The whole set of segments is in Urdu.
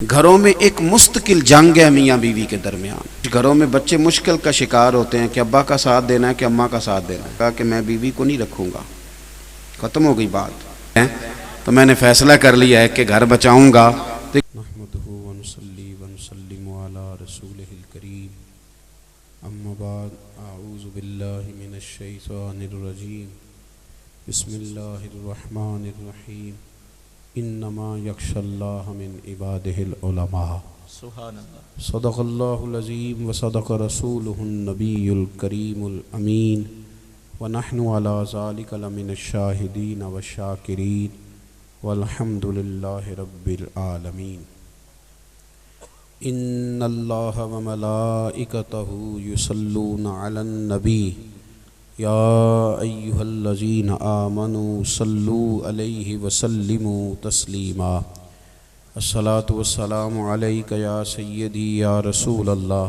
گھروں میں ایک مستقل جنگ ہے میاں بیوی کے درمیان۔ گھروں میں بچے مشکل کا شکار ہوتے ہیں کہ ابا کا ساتھ دینا ہے کہ اماں کا ساتھ دینا ہے۔ کہا کہ میں بیوی کو نہیں رکھوں گا، ختم ہو گئی بات۔ تو میں نے فیصلہ کر لیا ہے کہ گھر بچاؤں گا۔ نحمدہ ونصلی ونسلم علی رسولہ الکریم، اما بعد، اعوذ باللہ من الشیطان الرجیم، بسم اللہ الرحمن الرحیم، انما یخشی اللہ من عبادہ العلماء۔ سبحان اللہ۔ صدق اللہ العظیم وصدق رسولہ النبی الکریم الامین، ونحن علی ذلک لمن الشاہدین والشاکرین، والحمد للہ رب العالمین۔ ان اللہ وملائکتہ یصلون علی النبی، یا ایہا الذین آمنوا صلوا علیہ وسلموا تسلیما۔ الصلاۃ والسلام علیک یا سیدی یا رسول اللہ،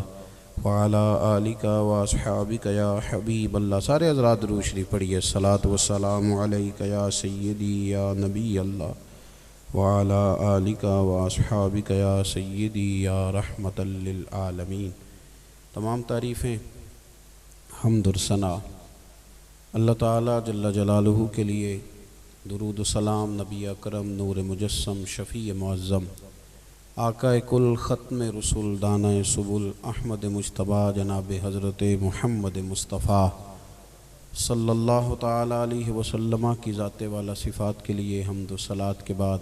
وعلی آلک واصحابک یا حبیب اللہ۔ سارے حضرات درود شریف پڑھیے۔ الصلاۃ والسلام علیک یا سیدی یا نبی اللہ، وعلی آلک واصحابک یا سیدی یا رحمۃ للعالمین۔ تمام تعریفیں، حمد و ثنا اللہ تعالیٰ جل جلالہ کے لیے، درود و سلام نبی اکرم نور مجسم شفیع معظم آقا کل ختم رسول دانہ سبل احمد مجتبیٰ جناب حضرت محمد مصطفیٰ صلی اللہ تعالیٰ علیہ وسلم کی ذات والا صفات کے لیے حمد و صلات کے بعد،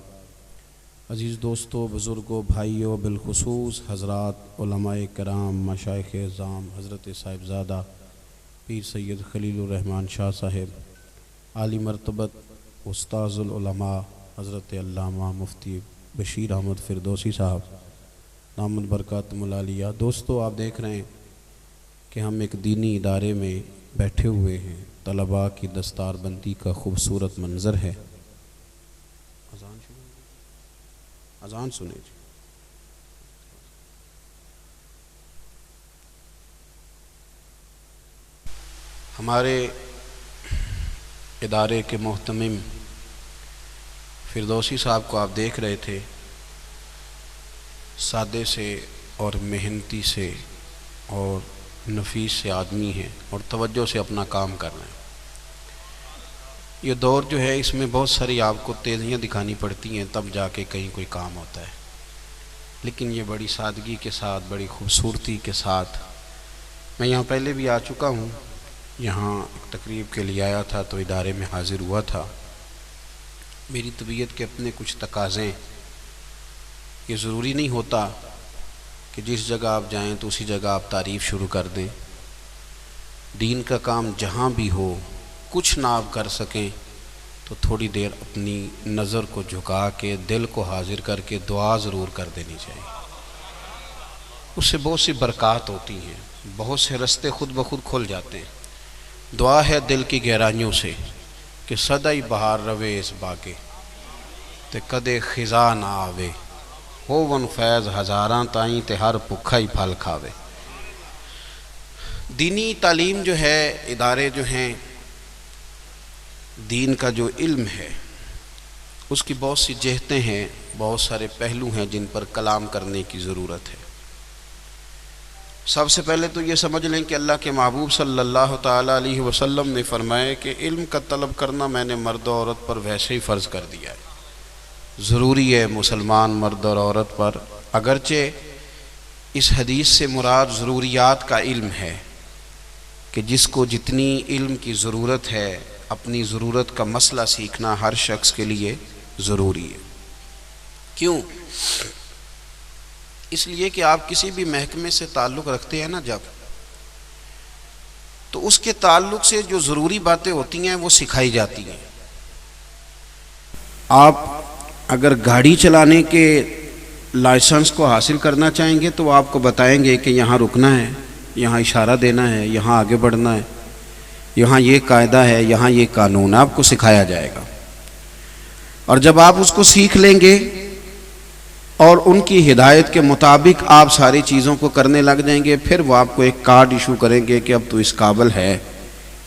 عزیز دوستو، بزرگوں، بھائیوں، بالخصوص حضرات علماء کرام، مشائخ اعظام، حضرت صاحبزادہ پیر سید خلیل الرحمن شاہ صاحب، عالی مرتبت استاذ العلماء حضرت علامہ مفتی بشیر احمد فردوسی صاحب دامت برکاتہم العالیہ۔ دوستو، آپ دیکھ رہے ہیں کہ ہم ایک دینی ادارے میں بیٹھے ہوئے ہیں، طلباء کی دستار بندی کا خوبصورت منظر ہے۔ اذان سنیں جی۔ ہمارے ادارے کے محتمم فردوسی صاحب کو آپ دیکھ رہے تھے، سادے سے اور محنتی سے اور نفیس سے آدمی ہیں اور توجہ سے اپنا کام کر رہے ہیں۔ یہ دور جو ہے، اس میں بہت ساری آپ کو تیزیاں دکھانی پڑتی ہیں، تب جا کے کہیں کوئی کام ہوتا ہے، لیکن یہ بڑی سادگی کے ساتھ، بڑی خوبصورتی کے ساتھ۔ میں یہاں پہلے بھی آ چکا ہوں، یہاں ایک تقریب کے لیے آیا تھا تو ادارے میں حاضر ہوا تھا۔ میری طبیعت کے اپنے کچھ تقاضے، یہ ضروری نہیں ہوتا کہ جس جگہ آپ جائیں تو اسی جگہ آپ تعریف شروع کر دیں۔ دین کا کام جہاں بھی ہو، کچھ نہ آپ کر سکیں تو تھوڑی دیر اپنی نظر کو جھکا کے، دل کو حاضر کر کے دعا ضرور کر دینی چاہیے۔ اس سے بہت سی برکات ہوتی ہیں، بہت سے رستے خود بخود کھل جاتے ہیں۔ دعا ہے دل کی گہرائیوں سے کہ سدائی بہار روے اس باغے، تے کدے خزاں نہ آوے، ہو ون فیض ہزاراں تائیں تے ہر بھکھا ہی پھل کھاوے۔ دینی تعلیم جو ہے، ادارے جو ہیں، دین کا جو علم ہے، اس کی بہت سی جہتیں ہیں، بہت سارے پہلو ہیں جن پر کلام کرنے کی ضرورت ہے۔ سب سے پہلے تو یہ سمجھ لیں کہ اللہ کے محبوب صلی اللہ تعالیٰ علیہ وسلم نے فرمایا کہ علم کا طلب کرنا میں نے مرد و عورت پر ویسے ہی فرض کر دیا ہے۔ ضروری ہے مسلمان مرد اور عورت پر، اگرچہ اس حدیث سے مراد ضروریات کا علم ہے کہ جس کو جتنی علم کی ضرورت ہے، اپنی ضرورت کا مسئلہ سیکھنا ہر شخص کے لیے ضروری ہے۔ کیوں؟ اس لیے کہ آپ کسی بھی محکمے سے تعلق رکھتے ہیں نا جب، تو اس کے تعلق سے جو ضروری باتیں ہوتی ہیں وہ سکھائی جاتی ہیں۔ آپ اگر گاڑی چلانے کے لائسنس کو حاصل کرنا چاہیں گے تو آپ کو بتائیں گے کہ یہاں رکنا ہے، یہاں اشارہ دینا ہے، یہاں آگے بڑھنا ہے، یہاں یہ قاعدہ ہے، یہاں یہ قانون، آپ کو سکھایا جائے گا۔ اور جب آپ اس کو سیکھ لیں گے اور ان کی ہدایت کے مطابق آپ ساری چیزوں کو کرنے لگ جائیں گے، پھر وہ آپ کو ایک کارڈ ایشو کریں گے کہ اب تو اس قابل ہے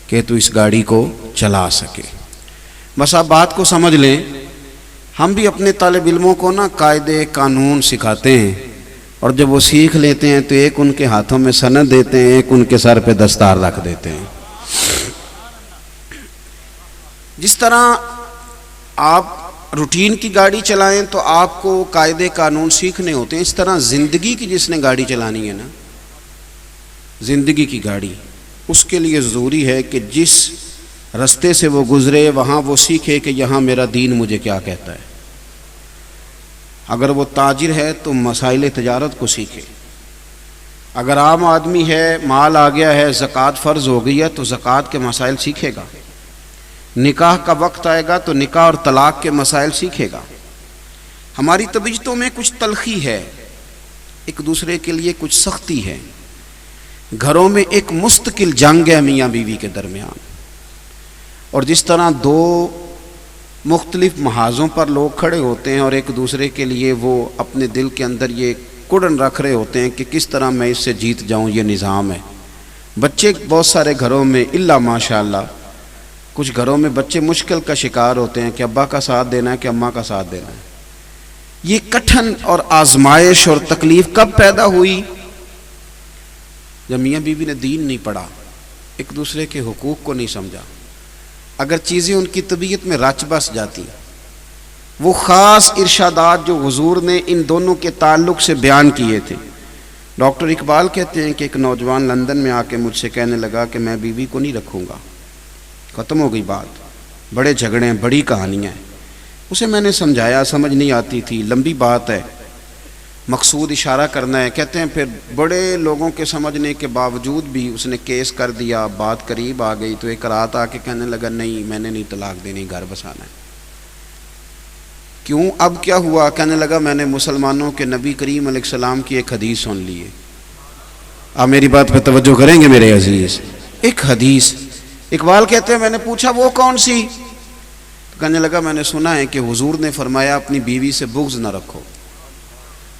کہ تو اس گاڑی کو چلا سکے۔ بس آپ بات کو سمجھ لیں ہم بھی اپنے طالب علموں کو نا قاعدے قانون سکھاتے ہیں، اور جب وہ سیکھ لیتے ہیں تو ایک ان کے ہاتھوں میں سند دیتے ہیں، ایک ان کے سر پہ دستار رکھ دیتے ہیں۔ جس طرح آپ روٹین کی گاڑی چلائیں تو آپ کو قاعدے قانون سیکھنے ہوتے ہیں، اس طرح زندگی کی جس نے گاڑی چلانی ہے نا، زندگی کی گاڑی، اس کے لیے ضروری ہے کہ جس رستے سے وہ گزرے وہاں وہ سیکھے کہ یہاں میرا دین مجھے کیا کہتا ہے۔ اگر وہ تاجر ہے تو مسائل تجارت کو سیکھے، اگر عام آدمی ہے، مال آ گیا ہے، زکوٰۃ فرض ہو گئی ہے تو زکوٰۃ کے مسائل سیکھے گا، نکاح کا وقت آئے گا تو نکاح اور طلاق کے مسائل سیکھے گا۔ ہماری طبیعتوں میں کچھ تلخی ہے، ایک دوسرے کے لیے کچھ سختی ہے، گھروں میں ایک مستقل جنگ ہے میاں بیوی کے درمیان، اور جس طرح دو مختلف محاذوں پر لوگ کھڑے ہوتے ہیں اور ایک دوسرے کے لیے وہ اپنے دل کے اندر یہ کڑن رکھ رہے ہوتے ہیں کہ کس طرح میں اس سے جیت جاؤں، یہ نظام ہے۔ بچے بہت سارے گھروں میں الا ماشاءاللہ کچھ گھروں میں بچے مشکل کا شکار ہوتے ہیں کہ ابا کا ساتھ دینا ہے کہ اماں کا ساتھ دینا ہے۔ یہ کٹھن اور آزمائش اور تکلیف کب پیدا ہوئی؟ جب میاں بیوی نے دین نہیں پڑھا، ایک دوسرے کے حقوق کو نہیں سمجھا۔ اگر چیزیں ان کی طبیعت میں رچ بس جاتی، وہ خاص ارشادات جو حضور نے ان دونوں کے تعلق سے بیان کیے تھے۔ ڈاکٹر اقبال کہتے ہیں کہ ایک نوجوان لندن میں آ کے مجھ سے کہنے لگا کہ میں بیوی کو نہیں رکھوں گا، ختم ہو گئی بات، بڑے جھگڑے ہیں، بڑی کہانیاں ہیں۔ اسے میں نے سمجھایا، سمجھ نہیں آتی تھی، لمبی بات ہے، مقصود اشارہ کرنا ہے۔ کہتے ہیں پھر بڑے لوگوں کے سمجھنے کے باوجود بھی اس نے کیس کر دیا، بات قریب آ گئی تو ایک رات آ کے کہنے لگا نہیں میں نے نہیں طلاق دینی، گھر بسانا ہے۔ کیوں؟ اب کیا ہوا؟ کہنے لگا میں نے مسلمانوں کے نبی کریم علیہ السلام کی ایک حدیث سن لی ہے۔ آپ میری بات پہ توجہ کریں گے میرے عزیز؟ ایک حدیث۔ اقبال کہتے ہیں میں نے پوچھا وہ کون سی؟ کہنے لگا میں نے سنا ہے کہ حضور نے فرمایا اپنی بیوی سے بغض نہ رکھو،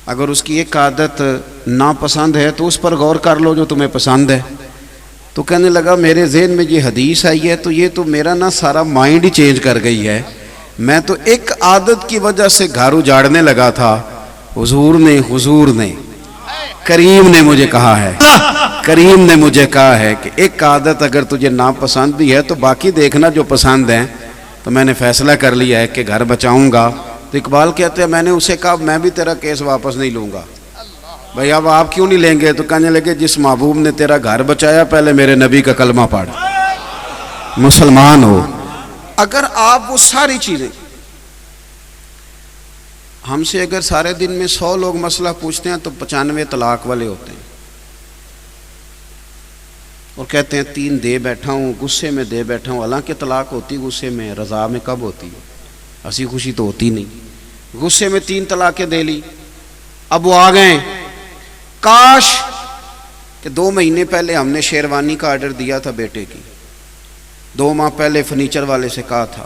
اگر اس کی ایک عادت ناپسند ہے تو اس پر غور کر لو جو تمہیں پسند ہے۔ تو کہنے لگا میرے ذہن میں یہ حدیث آئی ہے تو یہ تو میرا نا سارا مائنڈ ہی چینج کر گئی ہے، میں تو ایک عادت کی وجہ سے گھر اجاڑنے لگا تھا، حضور نے کریم نے مجھے کہا ہے، کریم نے مجھے کہا ہے کہ ایک عادت اگر تجھے ناپسند بھی ہے تو باقی دیکھنا جو پسند ہے، تو میں نے فیصلہ کر لیا ہے کہ گھر بچاؤں گا۔ تو اقبال کہتے ہیں میں نے اسے کہا میں بھی تیرا کیس واپس نہیں لوں گا۔ بھئی اب آپ کیوں نہیں لیں گے؟ تو کہنے لگے جس محبوب نے تیرا گھر بچایا پہلے میرے نبی کا کلمہ پڑھ، مسلمان ہو۔ اگر آپ وہ ساری چیزیں ہم سے اگر سارے دن میں 100 لوگ مسئلہ پوچھتے ہیں تو 95 طلاق والے ہوتے ہیں، اور کہتے ہیں 3 دے بیٹھا ہوں، غصے میں دے بیٹھا ہوں۔ حالانکہ طلاق ہوتی غصے میں، رضا میں کب ہوتی ہے؟ ہنسی خوشی تو ہوتی نہیں۔ غصے میں 3 طلاقیں دے لی، اب وہ آ گئے۔ کاش کہ 2 مہینے پہلے ہم نے شیروانی کا آرڈر دیا تھا بیٹے کی، 2 ماہ پہلے فرنیچر والے سے کہا تھا،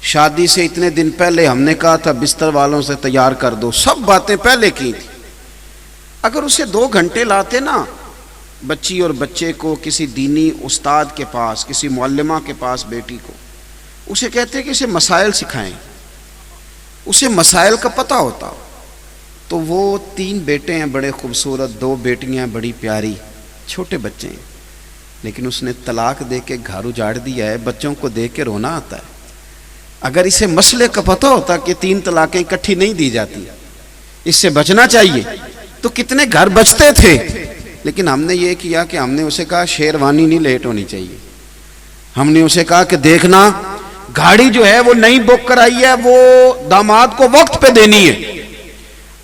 شادی سے اتنے دن پہلے ہم نے کہا تھا بستر والوں سے تیار کر دو، سب باتیں پہلے کی تھی۔ اگر اسے 2 گھنٹے لاتے نا بچی اور بچے کو کسی دینی استاد کے پاس، کسی معلمہ کے پاس بیٹی کو، اسے کہتے کہ اسے مسائل سکھائیں، اسے مسائل کا پتہ ہوتا، تو وہ 3 بیٹے ہیں بڑے خوبصورت، 2 بیٹیاں بڑی پیاری، چھوٹے بچے ہیں، لیکن اس نے طلاق دے کے گھر اجاڑ دیا ہے۔ بچوں کو دیکھ کے رونا آتا ہے۔ اگر اسے مسئلے کا پتہ ہوتا کہ 3 طلاقیں اکٹھی نہیں دی جاتی، اس سے بچنا چاہیے، تو کتنے گھر بچتے تھے۔ لیکن ہم نے یہ کیا کہ ہم نے اسے کہا شیروانی نہیں لیٹ ہونی چاہیے، ہم نے اسے کہا کہ دیکھنا گاڑی جو ہے وہ نئی بک کرائی ہے، وہ داماد کو وقت پہ دینی ہے۔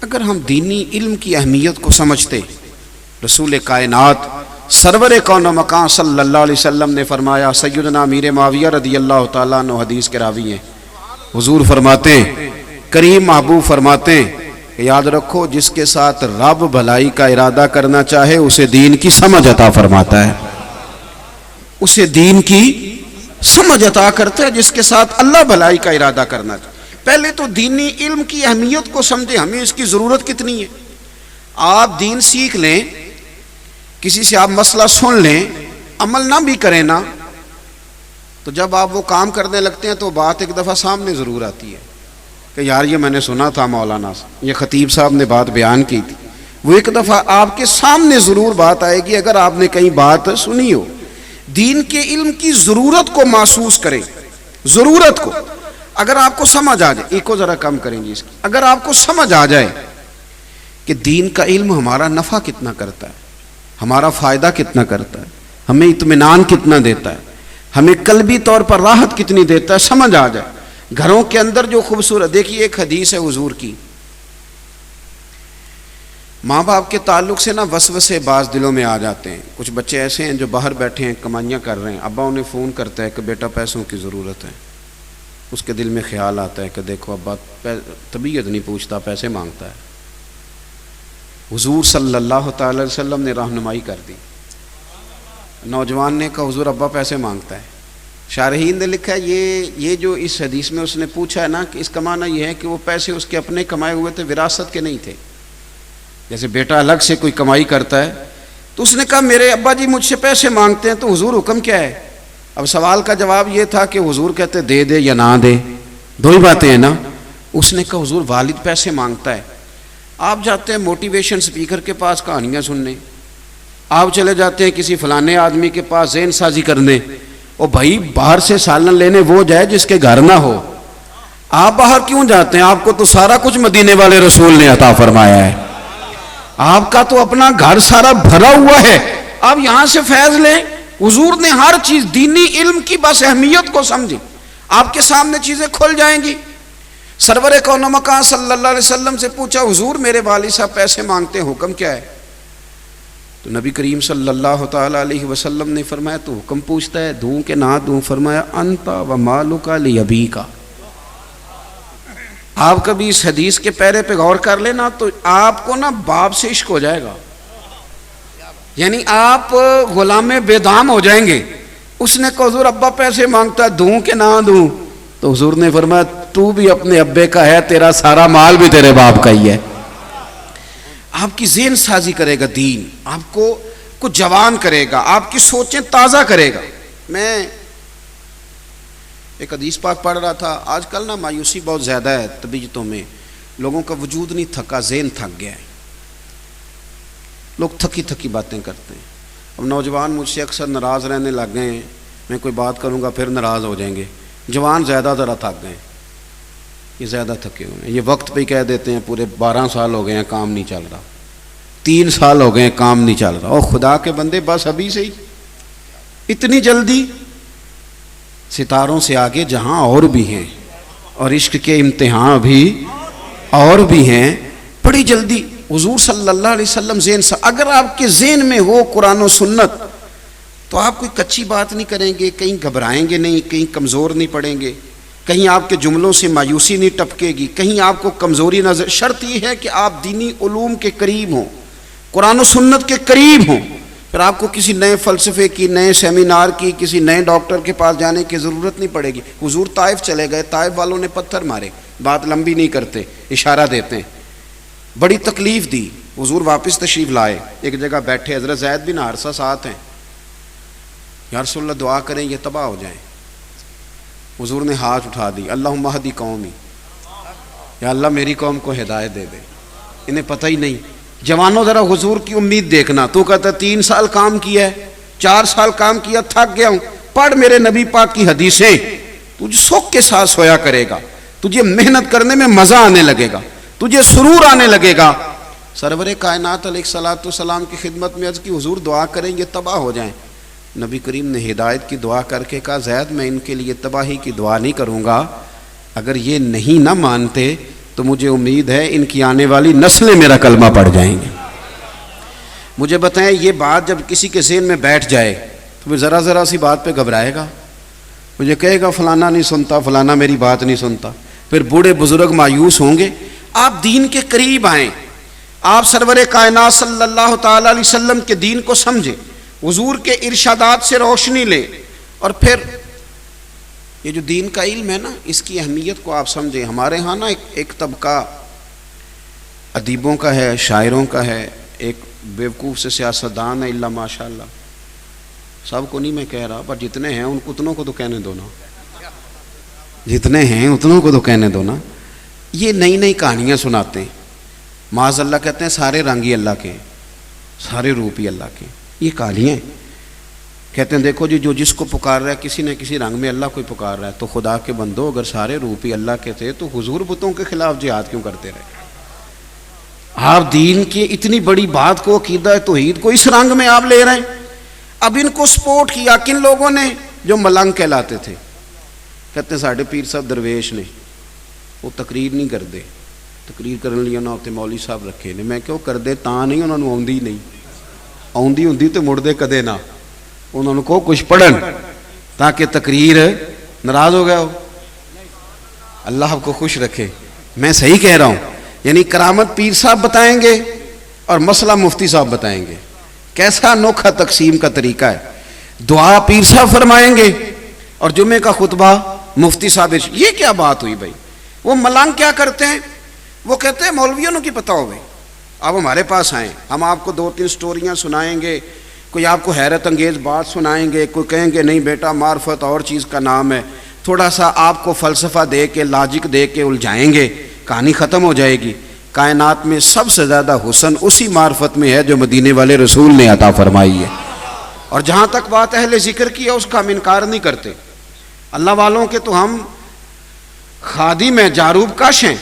اگر ہم دینی علم کی اہمیت کو سمجھتے، رسول کائنات سرور کون و مکان صلی اللہ علیہ وسلم نے فرمایا، سیدنا امیر معاویہ رضی اللہ تعالیٰ عنہ حدیث کے راوی ہیں، حضور فرماتے ہیں، کریم محبوب فرماتے ہیں کہ یاد رکھو جس کے ساتھ رب بھلائی کا ارادہ کرنا چاہے اسے دین کی سمجھ عطا فرماتا ہے، اسے دین کی سمجھ عطا کرتا ہے جس کے ساتھ اللہ بھلائی کا ارادہ کرنا چاہے۔ پہلے تو دینی علم کی اہمیت کو سمجھیں، ہمیں اس کی ضرورت کتنی ہے۔ آپ دین سیکھ لیں، کسی سے آپ مسئلہ سن لیں، عمل نہ بھی کریں نا، تو جب آپ وہ کام کرنے لگتے ہیں تو بات ایک دفعہ سامنے ضرور آتی ہے، کہ یار یہ میں نے سنا تھا مولانا سے، یہ خطیب صاحب نے بات بیان کی تھی، وہ ایک دفعہ آپ کے سامنے ضرور بات آئے گی اگر آپ نے کہیں بات سنی ہو۔ دین کے علم کی ضرورت کو محسوس کریں، ضرورت کو، اگر آپ کو سمجھ آ جائے، ایک کو ذرا کم کریں گے اس کی، اگر آپ کو سمجھ آ جائے کہ دین کا علم ہمارا نفع کتنا کرتا ہے، ہمارا فائدہ کتنا کرتا ہے، ہمیں اطمینان کتنا دیتا ہے، ہمیں قلبی طور پر راحت کتنی دیتا ہے، سمجھ آ جائے، گھروں کے اندر جو خوبصورت، دیکھیے ایک حدیث ہے حضور کی، ماں باپ کے تعلق سے نا وسوسے بعض دلوں میں آ جاتے ہیں۔ کچھ بچے ایسے ہیں جو باہر بیٹھے ہیں، کمائیاں کر رہے ہیں، ابا انہیں فون کرتا ہے کہ بیٹا پیسوں کی ضرورت ہے، اس کے دل میں خیال آتا ہے کہ دیکھو ابا طبیعت نہیں پوچھتا، پیسے مانگتا ہے۔ حضور صلی اللہ تعالی علیہ وسلم نے رہنمائی کر دی، نوجوان نے کہا حضور ابا پیسے مانگتا ہے۔ شارحین نے لکھا ہے یہ جو اس حدیث میں اس نے پوچھا ہے نا، کہ اس کا معنی یہ ہے کہ وہ پیسے اس کے اپنے کمائے ہوئے تھے، وراثت کے نہیں تھے۔ جیسے بیٹا الگ سے کوئی کمائی کرتا ہے، تو اس نے کہا میرے ابا جی مجھ سے پیسے مانگتے ہیں، تو حضور حکم کیا ہے؟ اب سوال کا جواب یہ تھا کہ حضور کہتے دے دے یا نہ دے، دو ہی باتیں ہیں نا۔ اس نے کہا حضور والد پیسے مانگتا ہے۔ آپ جاتے ہیں موٹیویشن سپیکر کے پاس کہانیاں سننے، آپ چلے جاتے ہیں کسی فلانے آدمی کے پاس ذہن سازی کرنے، او بھائی باہر سے سالن لینے وہ جائے جس کے گھر نہ ہو۔ آپ باہر کیوں جاتے ہیں؟ آپ کو تو سارا کچھ مدینے والے رسول نے عطا فرمایا ہے، آپ کا تو اپنا گھر سارا بھرا ہوا ہے، آپ یہاں سے فیض لیں۔ حضور نے ہر چیز دینی علم کی بس اہمیت کو سمجھی، آپ کے سامنے چیزیں کھل جائیں گی۔ سرور کون و مکان صلی اللہ علیہ وسلم سے پوچھا حضور میرے والد صاحب پیسے مانگتے ہیں، حکم کیا ہے؟ تو نبی کریم صلی اللہ تعالی علیہ وسلم نے فرمایا تو حکم پوچھتا ہے دوں کہ نہ دوں؟ فرمایا انت و مالک لابیک۔ آپ کبھی اس حدیث کے پیرے پہ غور کر لینا تو آپ کو نا باپ سے عشق ہو جائے گا، یعنی آپ غلام بے دام ہو جائیں گے۔ اس نے کہا حضور ابا پیسے مانگتا ہے، دوں کہ نہ دوں؟ تو حضور نے فرمایا تو بھی اپنے ابے کا ہے، تیرا سارا مال بھی تیرے باپ کا ہی ہے۔ آپ کی ذہن سازی کرے گا دین، آپ کو جوان کرے گا، آپ کی سوچیں تازہ کرے گا۔ میں ایک حدیث پاک پڑھ رہا تھا، آج کل نا مایوسی بہت زیادہ ہے طبیعتوں میں، لوگوں کا وجود نہیں تھکا، ذہن تھک گیا ہے، لوگ تھکی تھکی باتیں کرتے ہیں۔ اب نوجوان مجھ سے اکثر ناراض رہنے لگ گئے ہیں، میں کوئی بات کروں گا پھر ناراض ہو جائیں گے۔ جوان زیادہ ذرا تھک گئے ہیں، یہ زیادہ تھکے ہوئے ہیں، یہ وقت پہ ہی کہہ دیتے ہیں پورے 12 سال ہو گئے ہیں کام نہیں چل رہا، 3 سال ہو گئے ہیں کام نہیں چل رہا۔ اور خدا کے بندے بس ابھی سے ہی اتنی جلدی؟ ستاروں سے آگے جہاں اور بھی ہیں، اور عشق کے امتحان بھی اور بھی ہیں، بڑی جلدی۔ حضور صلی اللہ علیہ وسلم ذہن سے اگر آپ کے ذہن میں ہو قرآن و سنت تو آپ کوئی کچی بات نہیں کریں گے، کہیں گھبرائیں گے نہیں، کہیں کمزور نہیں پڑیں گے، کہیں آپ کے جملوں سے مایوسی نہیں ٹپکے گی، کہیں آپ کو کمزوری نظر۔ شرط یہ ہے کہ آپ دینی علوم کے قریب ہوں، قرآن و سنت کے قریب ہوں، پھر آپ کو کسی نئے فلسفے کی، نئے سیمینار کی، کسی نئے ڈاکٹر کے پاس جانے کی ضرورت نہیں پڑے گی۔ حضور طائف چلے گئے، طائف والوں نے پتھر مارے، بات لمبی نہیں کرتے، اشارہ دیتے ہیں، بڑی تکلیف دی، حضور واپس تشریف لائے، ایک جگہ بیٹھے، حضرت زید بن حارثہ ساتھ ہیں، یا رسول اللہ دعا کریں یہ تباہ ہو جائیں۔ حضور نے ہاتھ اٹھا دی، اللہم اہدی قومی، یا اللہ میری قوم کو ہدایت دے دے، انہیں پتہ ہی نہیں۔ جوانوں ذرا حضور کی امید دیکھنا، تو کہتا 3 سال کام کیا ہے، 4 سال کام کیا، تھک گیا ہوں، پڑھ میرے نبی پاک کی حدیثیں، تجھے سوکھ کے ساتھ سویا کرے گا، تجھے محنت کرنے میں مزہ آنے لگے گا، تجھے سرور آنے لگے گا۔ سرور کائنات علیہ الصلوۃ والسلام کی خدمت میں عرض کی حضور دعا کریں یہ تباہ ہو جائیں۔ نبی کریم نے ہدایت کی دعا کر کے کہا زید میں ان کے لیے تباہی کی دعا نہیں کروں گا، اگر یہ نہیں نہ مانتے تو مجھے امید ہے ان کی آنے والی نسلیں میرا کلمہ پڑھ جائیں گے۔ مجھے بتائیں یہ بات جب کسی کے ذہن میں بیٹھ جائے تو پھر ذرا ذرا سی بات پہ گھبرائے گا، مجھے کہے گا فلانا نہیں سنتا، فلانا میری بات نہیں سنتا، پھر بوڑھے بزرگ مایوس ہوں گے۔ آپ دین کے قریب آئیں، آپ سرور کائنات صلی اللہ تعالی علیہ وسلم کے دین کو سمجھیں، حضور کے ارشادات سے روشنی لیں، اور پھر یہ جو دین کا علم ہے نا اس کی اہمیت کو آپ سمجھیں۔ ہمارے ہاں نا ایک طبقہ ادیبوں کا ہے، شاعروں کا ہے، ایک بیوقوف سے سیاستدان ہے، اللہ ماشاء اللہ، سب کو نہیں میں کہہ رہا، پر جتنے ہیں ان اتنوں کو تو کہنے دو نا، جتنے ہیں اتنوں کو تو کہنے دو نا۔ یہ نئی نئی کہانیاں سناتے ہیں. معاذ اللہ کہتے ہیں سارے رنگ ہی اللہ کے، سارے روپ ہی اللہ کے. یہ کہانیاں ہیں. کہتے ہیں دیکھو جی جو جس کو پکار رہا ہے کسی نہ کسی رنگ میں اللہ کو پکار رہا ہے. تو خدا کے بندو اگر سارے روپ ہی اللہ کے تھے تو حضور بتوں کے خلاف جہاد کیوں کرتے رہے؟ آپ دین کی اتنی بڑی بات کو، عقیدہ توحید کو، اس رنگ میں آپ لے رہے ہیں. اب ان کو سپورٹ کیا کن لوگوں نے؟ جو ملنگ کہلاتے تھے. کہتے ہیں ساڑھے پیر صاحب درویش نے، وہ تقریر نہیں کرتے، تقریر کرنے لیا نہ ہوتے مولوی صاحب رکھے نے. میں کیوں کر دے تاں نہیں، انہوں نے آؤندی نہیں، آؤندی ہوندی تو مڑ دے کدے نہ. انہوں نے کو کچھ پڑھن تاکہ تقریر ناراض ہو گیا ہو. اللہ آپ کو خوش رکھے. میں صحیح کہہ رہا ہوں. یعنی کرامت پیر صاحب بتائیں گے اور مسئلہ مفتی صاحب بتائیں گے. کیسا انوکھا تقسیم کا طریقہ ہے. دعا پیر صاحب فرمائیں گے اور جمعے کا خطبہ مفتی صاحب. یہ کیا بات ہوئی بھائی؟ وہ ملنگ کیا کرتے ہیں؟ وہ کہتے ہیں مولویوں نے کی پتہ ہو بھائی، آپ ہمارے پاس آئیں، ہم آپ کو 2-3 سٹوریاں سنائیں گے، کوئی آپ کو حیرت انگیز بات سنائیں گے، کوئی کہیں گے نہیں بیٹا معرفت اور چیز کا نام ہے، تھوڑا سا آپ کو فلسفہ دے کے لاجک دے کے الجھائیں گے، کہانی ختم ہو جائے گی. کائنات میں سب سے زیادہ حسن اسی معرفت میں ہے جو مدینے والے رسول نے عطا فرمائی ہے. اور جہاں تک بات اہل ذکر کی ہے اس کا ہم انکار نہیں کرتے. اللہ والوں کے تو ہم خادم ہیں، جاروب کش ہیں.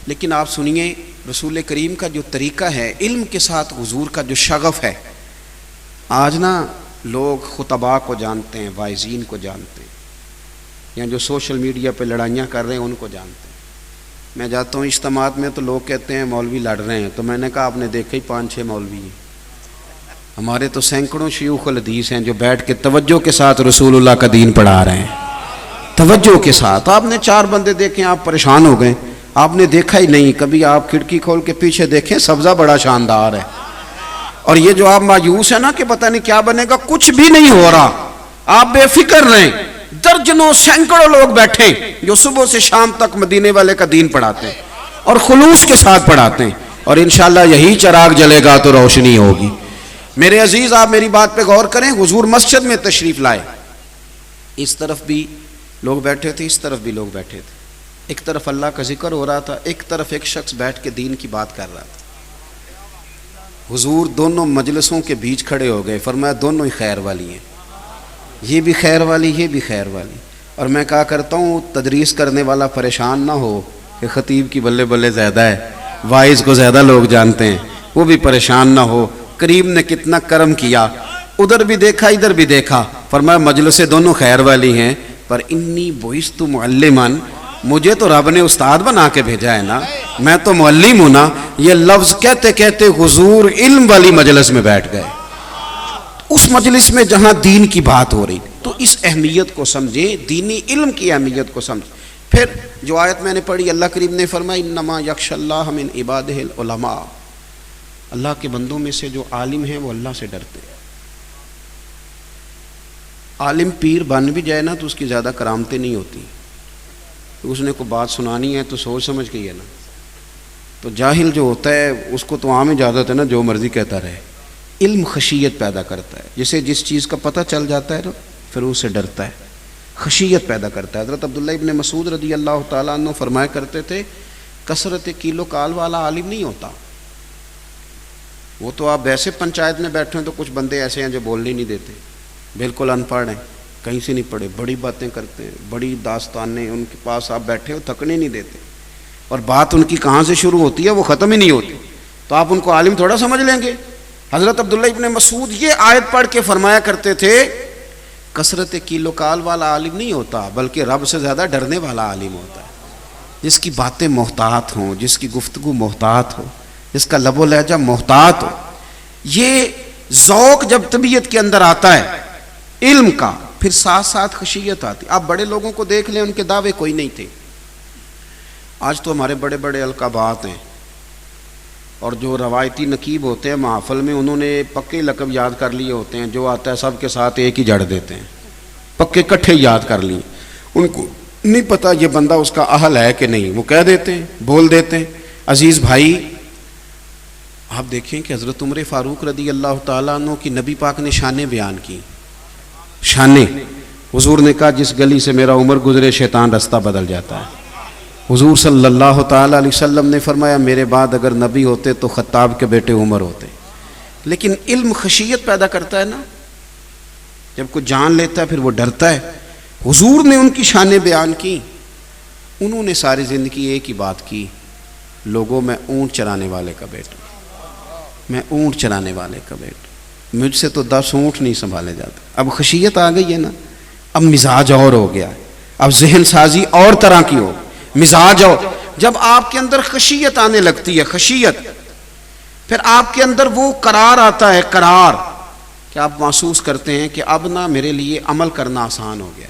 لیکن آپ سنیے رسول کریم کا جو طریقہ ہے، علم کے ساتھ حضور کا جو شغف ہے. آج نا لوگ خطباء کو جانتے ہیں، واعظین کو جانتے ہیں، یا جو سوشل میڈیا پہ لڑائیاں کر رہے ہیں ان کو جانتے ہیں. میں جاتا ہوں اجتماعات میں تو لوگ کہتے ہیں مولوی لڑ رہے ہیں، تو میں نے کہا آپ نے دیکھا ہی 5-6 مولوی ہیں. ہمارے تو سینکڑوں شیوخ الحدیث ہیں جو بیٹھ کے توجہ کے ساتھ رسول اللہ کا دین پڑھا رہے ہیں، توجہ کے ساتھ. آپ نے 4 بندے دیکھیں آپ پریشان ہو گئے، آپ نے دیکھا ہی نہیں. کبھی آپ کھڑکی کھول کے پیچھے دیکھیں سبزہ بڑا شاندار ہے. اور یہ جو آپ مایوس ہیں نا کہ پتہ نہیں کیا بنے گا، کچھ بھی نہیں ہو رہا، آپ بے فکر رہیں. درجنوں سینکڑوں لوگ بیٹھے جو صبح سے شام تک مدینے والے کا دین پڑھاتے ہیں اور خلوص کے ساتھ پڑھاتے ہیں. اور انشاءاللہ یہی چراغ جلے گا تو روشنی ہوگی. میرے عزیز آپ میری بات پہ غور کریں. حضور مسجد میں تشریف لائے، اس طرف بھی لوگ بیٹھے تھے، اس طرف بھی لوگ بیٹھے تھے. ایک طرف اللہ کا ذکر ہو رہا تھا، ایک طرف ایک شخص بیٹھ کے دین کی بات کر رہا تھا. حضور دونوں مجلسوں کے بیچ کھڑے ہو گئے، فرمایا دونوں ہی خیر والی ہیں، یہ بھی خیر والی، یہ بھی خیر والی. اور میں کہا کرتا ہوں تدریس کرنے والا پریشان نہ ہو کہ خطیب کی بلے بلے زیادہ ہے، واعظ کو زیادہ لوگ جانتے ہیں، وہ بھی پریشان نہ ہو. کریم نے کتنا کرم کیا، ادھر بھی دیکھا ادھر بھی دیکھا. فرمایا مجلسیں دونوں خیر والی ہیں، پر انی بعثت معلماً، مجھے تو رب نے استاد بنا کے بھیجا ہے نا، میں تو معلم ہوں نا. یہ لفظ کہتے کہتے حضور علم والی مجلس میں بیٹھ گئے، اس مجلس میں جہاں دین کی بات ہو رہی. تو اس اہمیت کو سمجھیں، دینی علم کی اہمیت کو سمجھیں. پھر جو آیت میں نے پڑھی، اللہ کریم نے فرمایا انما یخشی اللہ من عبادہ العلماء، اللہ کے بندوں میں سے جو عالم ہیں وہ اللہ سے ڈرتے ہیں. عالم پیر بن بھی جائے نا تو اس کی زیادہ کرامتیں نہیں ہوتی. اس نے کوئی بات سنانی ہے تو سوچ سمجھ کے ہی ہے نا. تو جاہل جو ہوتا ہے اس کو تو عام اجازت ہے نا جو مرضی کہتا رہے. علم خشیت پیدا کرتا ہے، جسے جس چیز کا پتہ چل جاتا ہے نا پھر اس سے ڈرتا ہے، خشیت پیدا کرتا ہے. حضرت عبداللہ ابن مسعود رضی اللہ تعالیٰ عنہ فرمایا کرتے تھے کثرت کیلو کال والا عالم نہیں ہوتا. وہ تو آپ ویسے پنچایت میں بیٹھے ہیں تو کچھ بندے ایسے ہیں جو بولنے نہیں دیتے، بالکل ان پڑھ ہیں، کہیں سے نہیں پڑھے، بڑی باتیں کرتے ہیں، بڑی داستانیں، ان کے پاس آپ بیٹھے ہو تھکنے نہیں دیتے، اور بات ان کی کہاں سے شروع ہوتی ہے وہ ختم ہی نہیں ہوتی. تو آپ ان کو عالم تھوڑا سمجھ لیں گے. حضرت عبداللہ ابن مسعود یہ آیت پڑھ کے فرمایا کرتے تھے کثرت کیلو کال والا عالم نہیں ہوتا، بلکہ رب سے زیادہ ڈرنے والا عالم ہوتا ہے، جس کی باتیں محتاط ہوں، جس کی گفتگو محتاط ہو، جس کا لب و لہجہ محتاط ہو. یہ ذوق جب طبیعت کے اندر آتا ہے علم کا، پھر ساتھ ساتھ خشیت آتی. آپ بڑے لوگوں کو دیکھ لیں، ان کے دعوے کوئی نہیں تھے. آج تو ہمارے بڑے بڑے القابات ہیں، اور جو روایتی نقیب ہوتے ہیں محافل میں انہوں نے پکے لقب یاد کر لیے ہوتے ہیں، جو آتا ہے سب کے ساتھ ایک ہی جڑ دیتے ہیں، پکے کٹھے یاد کر لیے. ان کو نہیں پتہ یہ بندہ اس کا اہل ہے کہ نہیں، وہ کہہ دیتے ہیں، بول دیتے ہیں. عزیز بھائی آپ دیکھیں کہ حضرت عمر فاروق رضی اللہ تعالیٰ عنہ کی نبی پاک نے شانیں بیان کی. شانیں، حضور نے کہا جس گلی سے میرا عمر گزرے شیطان رستہ بدل جاتا ہے. حضور صلی اللہ تعالیٰ علیہ وسلم نے فرمایا میرے بعد اگر نبی ہوتے تو خطاب کے بیٹے عمر ہوتے. لیکن علم خشیت پیدا کرتا ہے نا، جب کوئی جان لیتا ہے پھر وہ ڈرتا ہے. حضور نے ان کی شانیں بیان کی، انہوں نے ساری زندگی ایک ہی بات کی، لوگوں میں اونٹ چرانے والے کا بیٹا، میں اونٹ چرانے والے کا بیٹا، مجھ سے تو 10 اونٹ نہیں سنبھالے جاتے. اب خشیت آ گئی ہے نا، اب مزاج اور ہو گیا ہے، اب ذہن سازی اور طرح کی ہو، مزاج اور. جب آپ کے اندر خشیت آنے لگتی ہے، خشیت، پھر آپ کے اندر وہ قرار آتا ہے، قرار، کہ آپ محسوس کرتے ہیں کہ اب نا میرے لیے عمل کرنا آسان ہو گیا.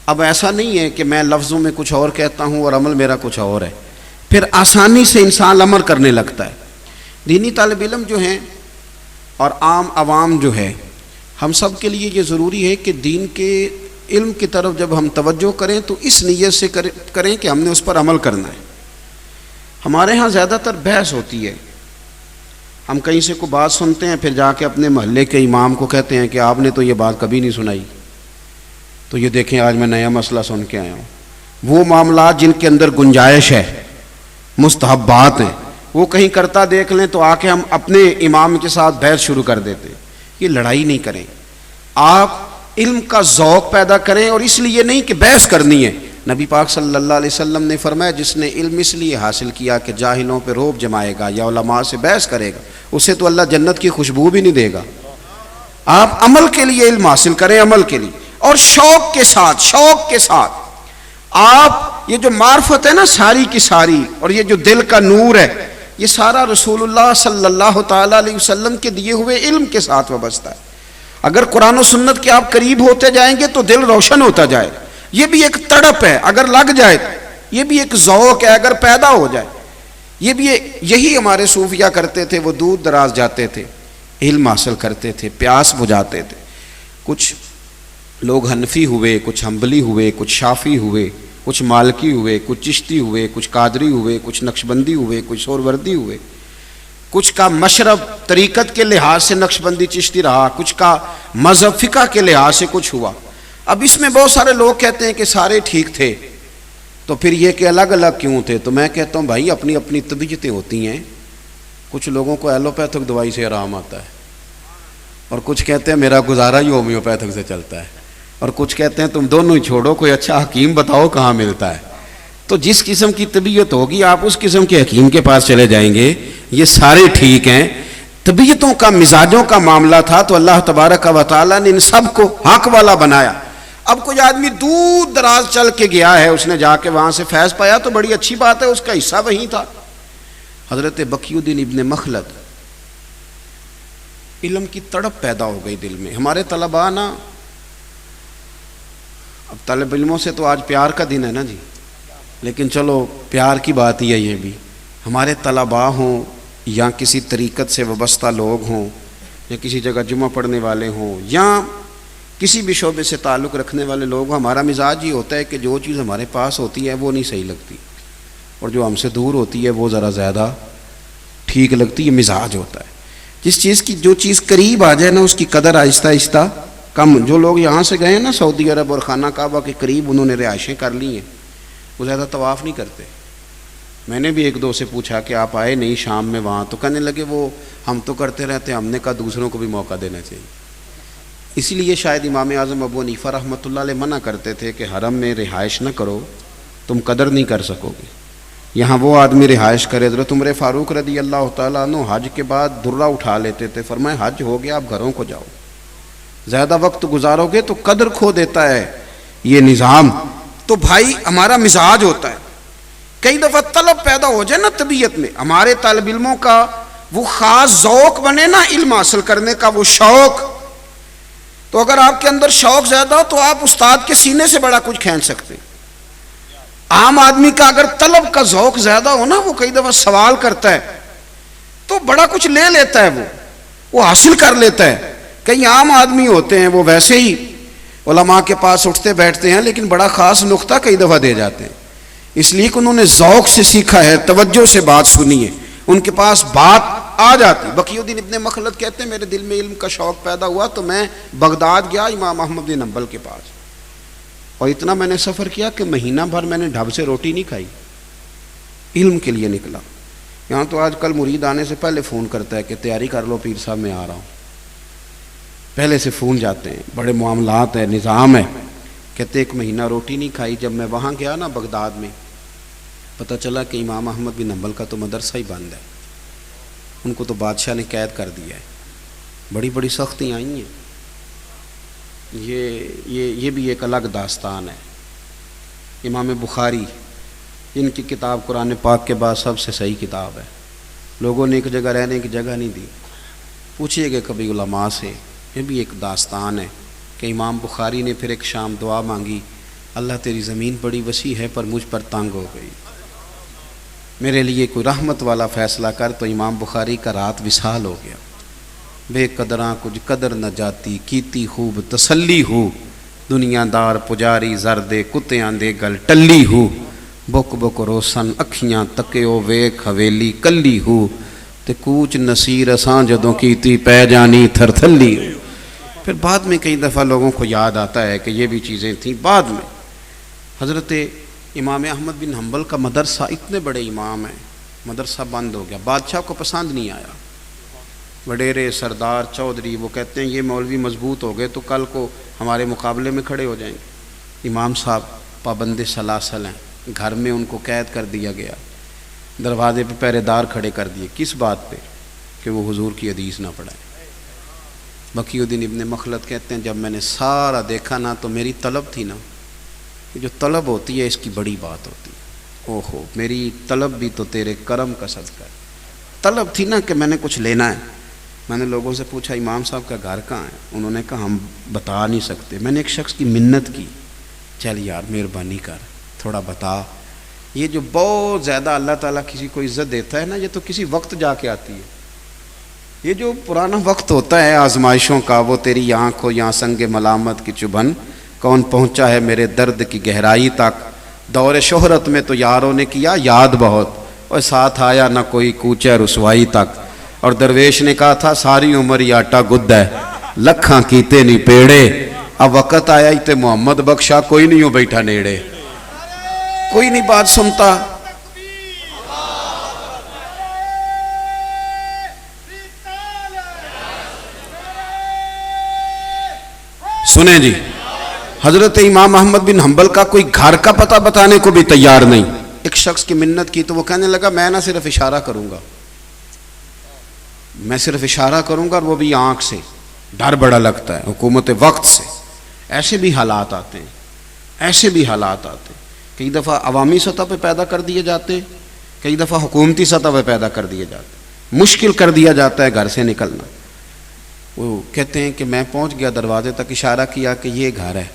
اب ایسا نہیں ہے کہ میں لفظوں میں کچھ اور کہتا ہوں اور عمل میرا کچھ اور ہے، پھر آسانی سے انسان عمل کرنے لگتا ہے. دینی طالب علم جو ہیں اور عام عوام جو ہے، ہم سب کے لیے یہ ضروری ہے کہ دین کے علم کی طرف جب ہم توجہ کریں تو اس نیت سے کریں کہ ہم نے اس پر عمل کرنا ہے. ہمارے ہاں زیادہ تر بحث ہوتی ہے، ہم کہیں سے کوئی بات سنتے ہیں، پھر جا کے اپنے محلے کے امام کو کہتے ہیں کہ آپ نے تو یہ بات کبھی نہیں سنائی، تو یہ دیکھیں آج میں نیا مسئلہ سن کے آیا ہوں. وہ معاملات جن کے اندر گنجائش ہے، مستحبات ہیں، وہ کہیں کرتا دیکھ لیں تو آ کے ہم اپنے امام کے ساتھ بحث شروع کر دیتے. یہ لڑائی نہیں کریں، آپ علم کا ذوق پیدا کریں، اور اس لیے نہیں کہ بحث کرنی ہے. نبی پاک صلی اللہ علیہ وسلم نے فرمایا جس نے علم اس لیے حاصل کیا کہ جاہلوں پہ روب جمائے گا یا علماء سے بحث کرے گا، اسے تو اللہ جنت کی خوشبو بھی نہیں دے گا. آپ عمل کے لیے علم حاصل کریں، عمل کے لیے، اور شوق کے ساتھ، شوق کے ساتھ. آپ یہ جو معرفت ہے نا ساری کی ساری، اور یہ جو دل کا نور ہے، یہ سارا رسول اللہ صلی اللہ تعالیٰ علیہ وسلم کے دیے ہوئے علم کے ساتھ وابستہ ہے. اگر قرآن و سنت کے آپ قریب ہوتے جائیں گے تو دل روشن ہوتا جائے. یہ بھی ایک تڑپ ہے اگر لگ جائے، یہ بھی ایک ذوق ہے اگر پیدا ہو جائے. یہ بھی یہی ہمارے صوفیہ کرتے تھے، وہ دور دراز جاتے تھے، علم حاصل کرتے تھے، پیاس بجھاتے تھے. کچھ لوگ حنفی ہوئے، کچھ حنبلی ہوئے، کچھ شافعی ہوئے، کچھ مالکی ہوئے، کچھ چشتی ہوئے، کچھ قادری ہوئے، کچھ نقشبندی ہوئے، کچھ سہروردی ہوئے. کچھ کا مشرب طریقت کے لحاظ سے نقشبندی چشتی رہا، کچھ کا مذہب فقہ کے لحاظ سے کچھ ہوا. اب اس میں بہت سارے لوگ کہتے ہیں کہ سارے ٹھیک تھے، تو پھر یہ کہ الگ الگ کیوں تھے؟ تو میں کہتا ہوں بھائی اپنی اپنی طبیعتیں ہوتی ہیں. کچھ لوگوں کو ایلوپیتھک دوائی سے آرام آتا ہے، اور کچھ کہتے ہیں میرا گزارا ہی ہومیوپیتھک سے چلتا ہے، اور کچھ کہتے ہیں تم دونوں ہی چھوڑو، کوئی اچھا حکیم بتاؤ کہاں ملتا ہے. تو جس قسم کی طبیعت ہوگی آپ اس قسم کے حکیم کے پاس چلے جائیں گے. یہ سارے ٹھیک ہیں. طبیعتوں کا، مزاجوں کا معاملہ تھا تو اللہ تبارک و تعالیٰ نے ان سب کو حق والا بنایا. اب کوئی آدمی دور دراز چل کے گیا ہے، اس نے جا کے وہاں سے فیض پایا تو بڑی اچھی بات ہے، اس کا حصہ وہیں تھا. حضرت بقی الدین ابن مخلد، علم کی تڑپ پیدا ہو گئی دل میں. ہمارے طلباء نا، اب طالب علموں سے تو آج پیار کا دن ہے نا جی، لیکن چلو پیار کی بات ہی ہے. یہ بھی ہمارے طلباء ہوں یا کسی طریقت سے وابستہ لوگ ہوں یا کسی جگہ جمعہ پڑھنے والے ہوں یا کسی بھی شعبے سے تعلق رکھنے والے لوگ ہوں، ہمارا مزاج یہ ہوتا ہے کہ جو چیز ہمارے پاس ہوتی ہے وہ نہیں صحیح لگتی، اور جو ہم سے دور ہوتی ہے وہ ذرا زیادہ ٹھیک لگتی. یہ مزاج ہوتا ہے. جس چیز کی جو چیز قریب آ جائے نا اس کی قدر آہستہ آہستہ کم. جو لوگ یہاں سے گئے ہیں نا سعودی عرب اور خانہ کعبہ کے قریب، انہوں نے رہائشیں کر لی ہیں، وہ زیادہ طواف نہیں کرتے. میں نے بھی ایک دو سے پوچھا کہ آپ آئے نہیں شام میں وہاں، تو کہنے لگے وہ ہم تو کرتے رہتے ہیں، ہم نے کہا دوسروں کو بھی موقع دینا چاہیے. اسی لیے شاید امام اعظم ابو حنیفہ رحمۃ اللہ علیہ منع کرتے تھے کہ حرم میں رہائش نہ کرو، تم قدر نہیں کر سکو گے. یہاں وہ آدمی رہائش کرے. حضرت عمر فاروق رضی اللہ تعالیٰ عنہ حج کے بعد درہ اٹھا لیتے تھے، فرمائے حج ہو گیا، آپ گھروں کو جاؤ، زیادہ وقت گزارو گے تو قدر کھو دیتا ہے یہ نظام. تو بھائی ہمارا مزاج ہوتا ہے. کئی دفعہ طلب پیدا ہو جائے نا طبیعت میں، ہمارے طالب علموں کا وہ خاص ذوق بنے نا علم حاصل کرنے کا، وہ شوق. تو اگر آپ کے اندر شوق زیادہ ہو تو آپ استاد کے سینے سے بڑا کچھ کھینچ سکتے. عام آدمی کا اگر طلب کا ذوق زیادہ ہو نا، وہ کئی دفعہ سوال کرتا ہے تو بڑا کچھ لے لیتا ہے، وہ حاصل کر لیتا ہے. کئی عام آدمی ہوتے ہیں وہ ویسے ہی علماء کے پاس اٹھتے بیٹھتے ہیں لیکن بڑا خاص نقطہ کئی دفعہ دے جاتے ہیں، اس لیے کہ انہوں نے ذوق سے سیکھا ہے، توجہ سے بات سنی ہے، ان کے پاس بات آ جاتی. بقی الدین ابن مخلد کہتے ہیں میرے دل میں علم کا شوق پیدا ہوا تو میں بغداد گیا امام احمد بن حنبل کے پاس، اور اتنا میں نے سفر کیا کہ مہینہ بھر میں نے ڈھب سے روٹی نہیں کھائی. علم کے لیے نکلا. یہاں تو آج کل مرید آنے سے پہلے فون کرتا ہے کہ تیاری کر لو پیر صاحب میں آ رہا ہوں. پہلے سے فون جاتے ہیں، بڑے معاملات ہیں، نظام ہے. کہتے 1 مہینہ روٹی نہیں کھائی. جب میں وہاں گیا نا بغداد میں، پتہ چلا کہ امام احمد بن حنبل کا تو مدرسہ ہی بند ہے. ان کو تو بادشاہ نے قید کر دیا ہے. بڑی بڑی سختیاں آئی ہیں. یہ بھی ایک الگ داستان ہے. امام بخاری، ان کی کتاب قرآن پاک کے بعد سب سے صحیح کتاب ہے. لوگوں نے ایک جگہ رہنے کی جگہ نہیں دی. پوچھئے گا کبھی علماء سے. یہ بھی ایک داستان ہے کہ امام بخاری نے پھر ایک شام دعا مانگی، اللہ تیری زمین بڑی وسیع ہے پر مجھ پر تنگ ہو گئی، میرے لیے کوئی رحمت والا فیصلہ کر. تو امام بخاری کا رات وصال ہو گیا. بے قدراں کچھ قدر نہ جاتی، کیتی خوب تسلی ہو، دنیا دار پجاری زردے کتیاں دے گل ٹلی ہو، بک بک روسن اکھیاں تکیو ویکھ حویلی کلی ہو، تے کوچ نصیر اساں جدوں کیتی پہ جانی تھر تھلی ہو. پھر بعد میں کئی دفعہ لوگوں کو یاد آتا ہے کہ یہ بھی چیزیں تھیں. بعد میں حضرت امام احمد بن حنبل کا مدرسہ، اتنے بڑے امام ہیں، مدرسہ بند ہو گیا. بادشاہ کو پسند نہیں آیا. وڈیرے سردار چودھری وہ کہتے ہیں یہ مولوی مضبوط ہو گئے تو کل کو ہمارے مقابلے میں کھڑے ہو جائیں گے. امام صاحب پابند سلاسل ہیں، گھر میں ان کو قید کر دیا گیا، دروازے پہ پہرے دار کھڑے کر دیے. کس بات پہ؟ کہ وہ حضور کی حدیث نہ پڑھائیں. بقی الدین ابن مخلد کہتے ہیں جب میں نے سارا دیکھا نا تو میری طلب تھی نا، جو طلب ہوتی ہے اس کی بڑی بات ہوتی ہے. اوہو میری طلب بھی تو تیرے کرم کا صدقہ ہے. طلب تھی نا کہ میں نے کچھ لینا ہے. میں نے لوگوں سے پوچھا امام صاحب کا گھر کہاں ہے؟ انہوں نے کہا ہم بتا نہیں سکتے. میں نے ایک شخص کی منت کی، چل یار مہربانی کر تھوڑا بتا. یہ جو بہت زیادہ اللہ تعالیٰ کسی کو عزت دیتا ہے نا، یہ تو کسی وقت جا کے آتی ہے. یہ جو پرانا وقت ہوتا ہے آزمائشوں کا، وہ تیری آنکھ ہو یہاں سنگ ملامت کی چبھن، کون پہنچا ہے میرے درد کی گہرائی تک. دور شہرت میں تو یاروں نے کیا یاد بہت، اور ساتھ آیا نہ کوئی کوچے رسوائی تک. اور درویش نے کہا تھا ساری عمر یہ آٹا گد ہے، لکھاں کیتے نہیں پیڑے. اب وقت آیا ہی تے محمد بخشا کوئی نہیں ہو بیٹھا نیڑے. کوئی نہیں بات سنتا. سنیں جی، حضرت امام احمد بن حنبل کا کوئی گھر کا پتہ بتانے کو بھی تیار نہیں. ایک شخص کی منت کی تو وہ کہنے لگا میں نہ صرف اشارہ کروں گا، میں صرف اشارہ کروں گا، اور وہ بھی آنکھ سے. ڈر بڑا لگتا ہے حکومت وقت سے. ایسے بھی حالات آتے ہیں، ایسے بھی حالات آتے ہیں. کئی دفعہ عوامی سطح پہ پیدا کر دیے جاتے ہیں، کئی دفعہ حکومتی سطح پہ پیدا کر دیے جاتے ہیں. مشکل کر دیا جاتا ہے گھر سے نکلنا. وہ کہتے ہیں کہ میں پہنچ گیا دروازے تک، اشارہ کیا کہ یہ گھر ہے.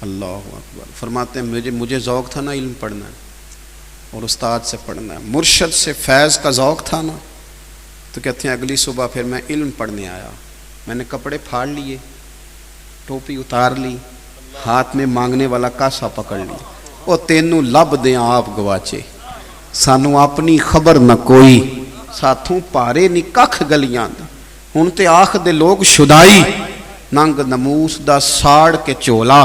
اللہ اکبر. فرماتے ہیں مجھے ذوق تھا نا علم پڑھنا ہے اور استاد سے پڑھنا ہے، مرشد سے فیض کا ذوق تھا نا. تو کہتے ہیں اگلی صبح پھر میں علم پڑھنے آیا. میں نے کپڑے پھاڑ لیے، ٹوپی اتار لی، ہاتھ میں مانگنے والا کاسا پکڑ لی. او تینوں لب دیں آپ گواچے، سانو اپنی خبر نہ کوئی، ساتھوں پارے نی ککھ گلیاں دے. ہن تے آکھ دے لوگ شدائی، ننگ نموس دا ساڑ کے چولا،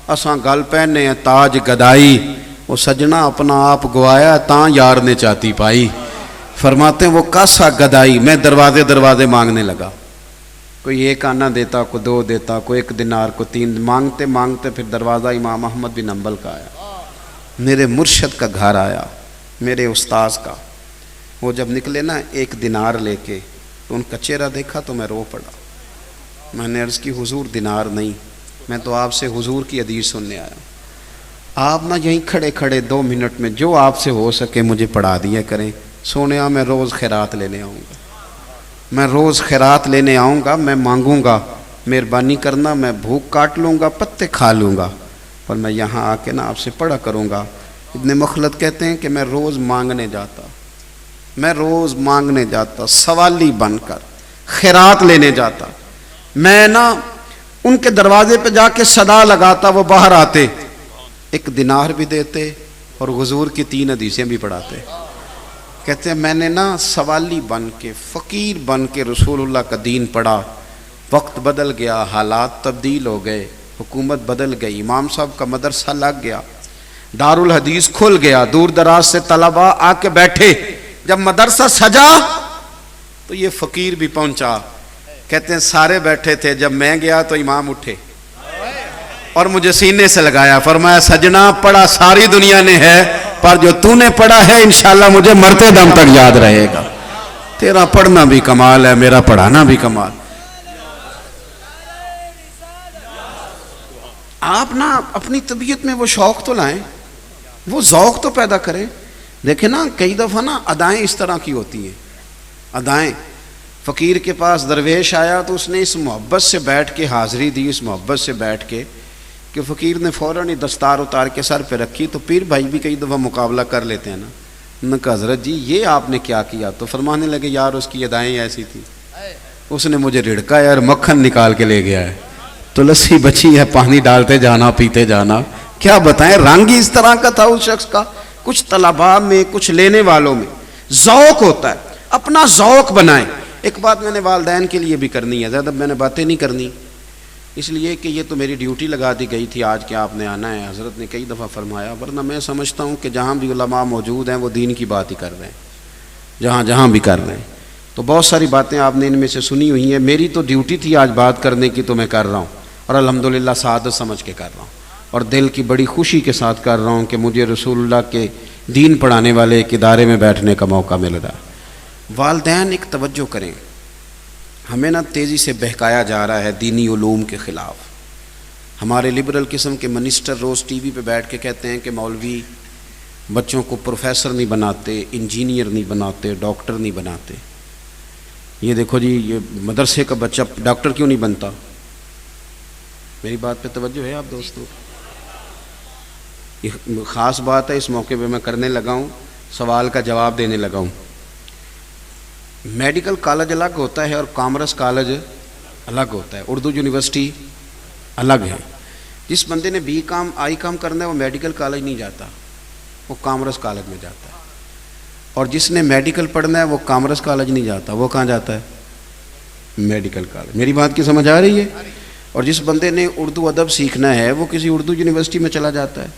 اساں گل پہنے ہیں تاج گدائی. وہ سجنا اپنا آپ گوایا تاں یار نے چاتی پائی. فرماتے ہیں وہ کاسا گدائی. میں دروازے مانگنے لگا. کوئی 1 آنا دیتا، کوئی 2 دیتا، کوئی 1 دینار، کوئی 3. مانگتے مانگتے پھر دروازہ امام احمد بن حنبل کا آیا، میرے مرشد کا گھر آیا، میرے استاذ کا. وہ جب نکلے نا 1 دینار لے کے، تو ان کا چہرہ دیکھا تو میں رو پڑا. میں نے عرض کی حضور دینار نہیں، میں تو آپ سے حضور کی حدیث سننے آیا. آپ نہ یہیں کھڑے کھڑے 2 منٹ میں جو آپ سے ہو سکے مجھے پڑھا دیا کریں. سونیا میں روز خیرات لینے آؤں گا، میں روز خیرات لینے آؤں گا، میں مانگوں گا، مہربانی کرنا، میں بھوک کاٹ لوں گا، پتے کھا لوں گا، پر میں یہاں آ کے نا آپ سے پڑھا کروں گا. ابن مخلد کہتے ہیں کہ میں روز مانگنے جاتا، میں روز مانگنے جاتا، سوالی بن کر خیرات لینے جاتا. میں نا ان کے دروازے پہ جا کے صدا لگاتا، وہ باہر آتے، 1 دینار بھی دیتے اور حضور کی 3 حدیثیں بھی پڑھاتے. کہتے ہیں میں نے نا سوالی بن کے، فقیر بن کے رسول اللہ کا دین پڑھا. وقت بدل گیا، حالات تبدیل ہو گئے، حکومت بدل گئی، امام صاحب کا مدرسہ لگ گیا. دارال حدیث کھل گیا, دور دراز سے طلبا آ کے بیٹھے, جب مدرسہ سجا تو یہ فقیر بھی پہنچا. کہتے ہیں سارے بیٹھے تھے, جب میں گیا تو امام اٹھے اور مجھے سینے سے لگایا, فرمایا سجنا پڑھا ساری دنیا نے ہے, پر جو تو نے پڑھا ہے انشاءاللہ مجھے مرتے دم تک یاد رہے گا. تیرا پڑھنا بھی کمال ہے, میرا پڑھانا بھی کمال. آپ نا اپنی طبیعت میں وہ شوق تو لائیں, وہ ذوق تو پیدا کریں. دیکھیں نا کئی دفعہ نا ادائیں اس طرح کی ہوتی ہیں, ادائیں. فقیر کے پاس درویش آیا تو اس نے اس محبت سے بیٹھ کے حاضری دی, اس محبت سے بیٹھ کے کہ فقیر نے فوراً ہی دستار اتار کے سر پہ رکھی. تو پیر بھائی بھی کئی دفعہ مقابلہ کر لیتے ہیں نا, انہوں نے کہا حضرت جی یہ آپ نے کیا کیا؟ تو فرمانے لگے یار اس کی ادائیں ایسی تھی, اس نے مجھے رڑکا یار, مکھن نکال کے لے گیا ہے, تو لسی بچی ہے, پانی ڈالتے جانا پیتے جانا. کیا بتائیں, رنگ ہی اس طرح کا تھا اس شخص کا. کچھ طلباء میں, کچھ لینے والوں میں ذوق ہوتا ہے, اپنا ذوق بنائیں. ایک بات میں نے والدین کے لیے بھی کرنی ہے, زیادہ میں نے باتیں نہیں کرنی, اس لیے کہ یہ تو میری ڈیوٹی لگا دی گئی تھی آج کہ آپ نے آنا ہے. حضرت نے کئی دفعہ فرمایا, ورنہ میں سمجھتا ہوں کہ جہاں بھی علماء موجود ہیں وہ دین کی بات ہی کر رہے ہیں, جہاں بھی کر رہے ہیں. تو بہت ساری باتیں آپ نے ان میں سے سنی ہوئی ہیں. میری تو ڈیوٹی تھی آج بات کرنے کی, تو میں کر رہا ہوں, اور الحمدللہ سعادت سمجھ کے کر رہا ہوں, اور دل کی بڑی خوشی کے ساتھ کر رہا ہوں کہ مجھے رسول اللہ کے دین پڑھانے والے ایک ادارے میں بیٹھنے کا موقع مل رہا ہے. والدین ایک توجہ کریں, ہمیں نا تیزی سے بہکایا جا رہا ہے دینی علوم کے خلاف. ہمارے لبرل قسم کے منسٹر روز ٹی وی پہ بیٹھ کے کہتے ہیں کہ مولوی بچوں کو پروفیسر نہیں بناتے, انجینئر نہیں بناتے, ڈاکٹر نہیں بناتے. یہ دیکھو جی, یہ مدرسے کا بچہ ڈاکٹر کیوں نہیں بنتا؟ میری بات پہ توجہ ہے آپ دوستو؟ یہ خاص بات ہے, اس موقع پہ میں کرنے لگا ہوں, سوال کا جواب دینے لگا ہوں. میڈیکل کالج الگ ہوتا ہے اور کامرس کالج الگ ہوتا ہے, اردو یونیورسٹی الگ ہے. جس بندے نے بی کام آئی کام کرنا ہے وہ میڈیکل کالج نہیں جاتا, وہ کامرس کالج میں جاتا ہے. اور جس نے میڈیکل پڑھنا ہے وہ کامرس کالج نہیں جاتا, وہ کہاں جاتا ہے؟ Medical college. میری بات کی سمجھ آ رہی ہے؟ اور جس بندے نے اردو ادب سیکھنا ہے وہ کسی اردو یونیورسٹی میں چلا جاتا ہے.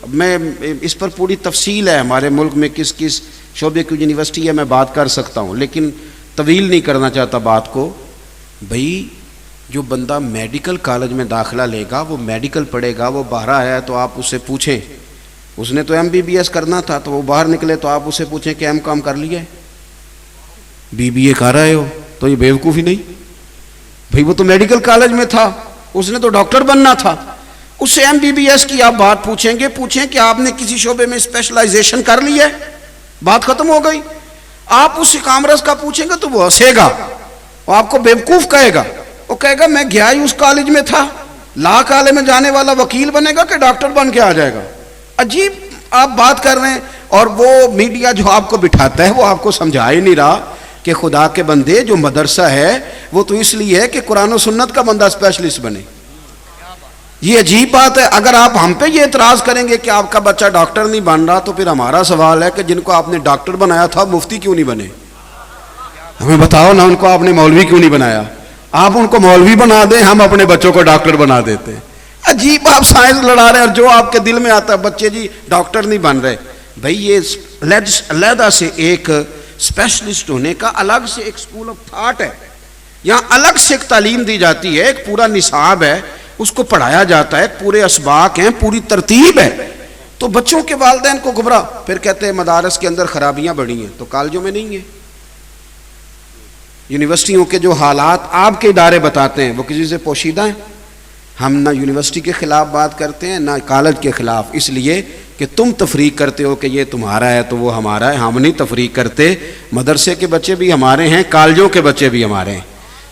میں اس پر پوری تفصیل ہے, ہمارے ملک میں کس کس شعبے کی یونیورسٹی ہے, میں بات کر سکتا ہوں, لیکن طویل نہیں کرنا چاہتا بات کو. بھائی جو بندہ میڈیکل کالج میں داخلہ لے گا وہ میڈیکل پڑھے گا, وہ باہر آیا ہے تو آپ اس سے پوچھیں, اس نے تو ایم بی بی ایس کرنا تھا تو وہ باہر نکلے تو آپ اس سے پوچھیں کہ ایم کام کر لیا ہے, بی بی اے کر رہے ہو, تو یہ بیوقوفی نہیں؟ بھائی وہ تو میڈیکل کالج میں تھا, اس نے تو ڈاکٹر بننا تھا, اس سے ایم بی بی ایس کی آپ بات پوچھیں گے, پوچھیں کہ آپ نے کسی شعبے میں اسپیشلائزیشن کر لی ہے, بات ختم ہو گئی. آپ اس سے کامرس کا پوچھیں گے تو وہ ہنسے گا, وہ آپ کو بیوقوف کہے گا, وہ کہے گا میں گیا ہی اس کالج میں تھا, لا کالج میں جانے والا وکیل بنے گا کہ ڈاکٹر بن کے آ جائے گا. عجیب آپ بات کر رہے ہیں. اور وہ میڈیا جو آپ کو بٹھاتا ہے وہ آپ کو سمجھا ہی نہیں رہا کہ خدا کے بندے جو مدرسہ ہے وہ تو اس لیے ہے کہ قرآن و سنت کا بندہ اسپیشلسٹ بنے. یہ عجیب بات ہے. اگر آپ ہم پہ یہ اعتراض کریں گے کہ آپ کا بچہ ڈاکٹر نہیں بن رہا, تو پھر ہمارا سوال ہے کہ جن کو آپ نے ڈاکٹر بنایا تھا مفتی کیوں نہیں بنے؟ ہمیں بتاؤ نا, ان کو آپ نے مولوی کیوں نہیں بنایا؟ آپ ان کو مولوی بنا دیں, ہم اپنے بچوں کو ڈاکٹر بنا دیتے ہیں. عجیب آپ سائنس لڑا رہے ہیں, اور جو آپ کے دل میں آتا ہے بچے جی ڈاکٹر نہیں بن رہے. بھائی یہ علیحدہ سے ایک اسپیشلسٹ ہونے کا الگ سے ایک اسکول آف تھاٹ ہے, یہاں الگ سے ایک تعلیم دی جاتی ہے, ایک پورا نصاب ہے, اس کو پڑھایا جاتا ہے, پورے اسباق ہیں, پوری ترتیب ہے. تو بچوں کے والدین کو گھبراہ, پھر کہتے ہیں مدارس کے اندر خرابیاں بڑھی ہیں, تو کالجوں میں نہیں ہیں. یونیورسٹیوں کے جو حالات آپ کے ادارے بتاتے ہیں وہ کسی سے پوشیدہ ہیں. ہم نہ یونیورسٹی کے خلاف بات کرتے ہیں نہ کالج کے خلاف, اس لیے کہ تم تفریق کرتے ہو کہ یہ تمہارا ہے تو وہ ہمارا ہے. ہم نہیں تفریق کرتے, مدرسے کے بچے بھی ہمارے ہیں, کالجوں کے بچے بھی ہمارے ہیں,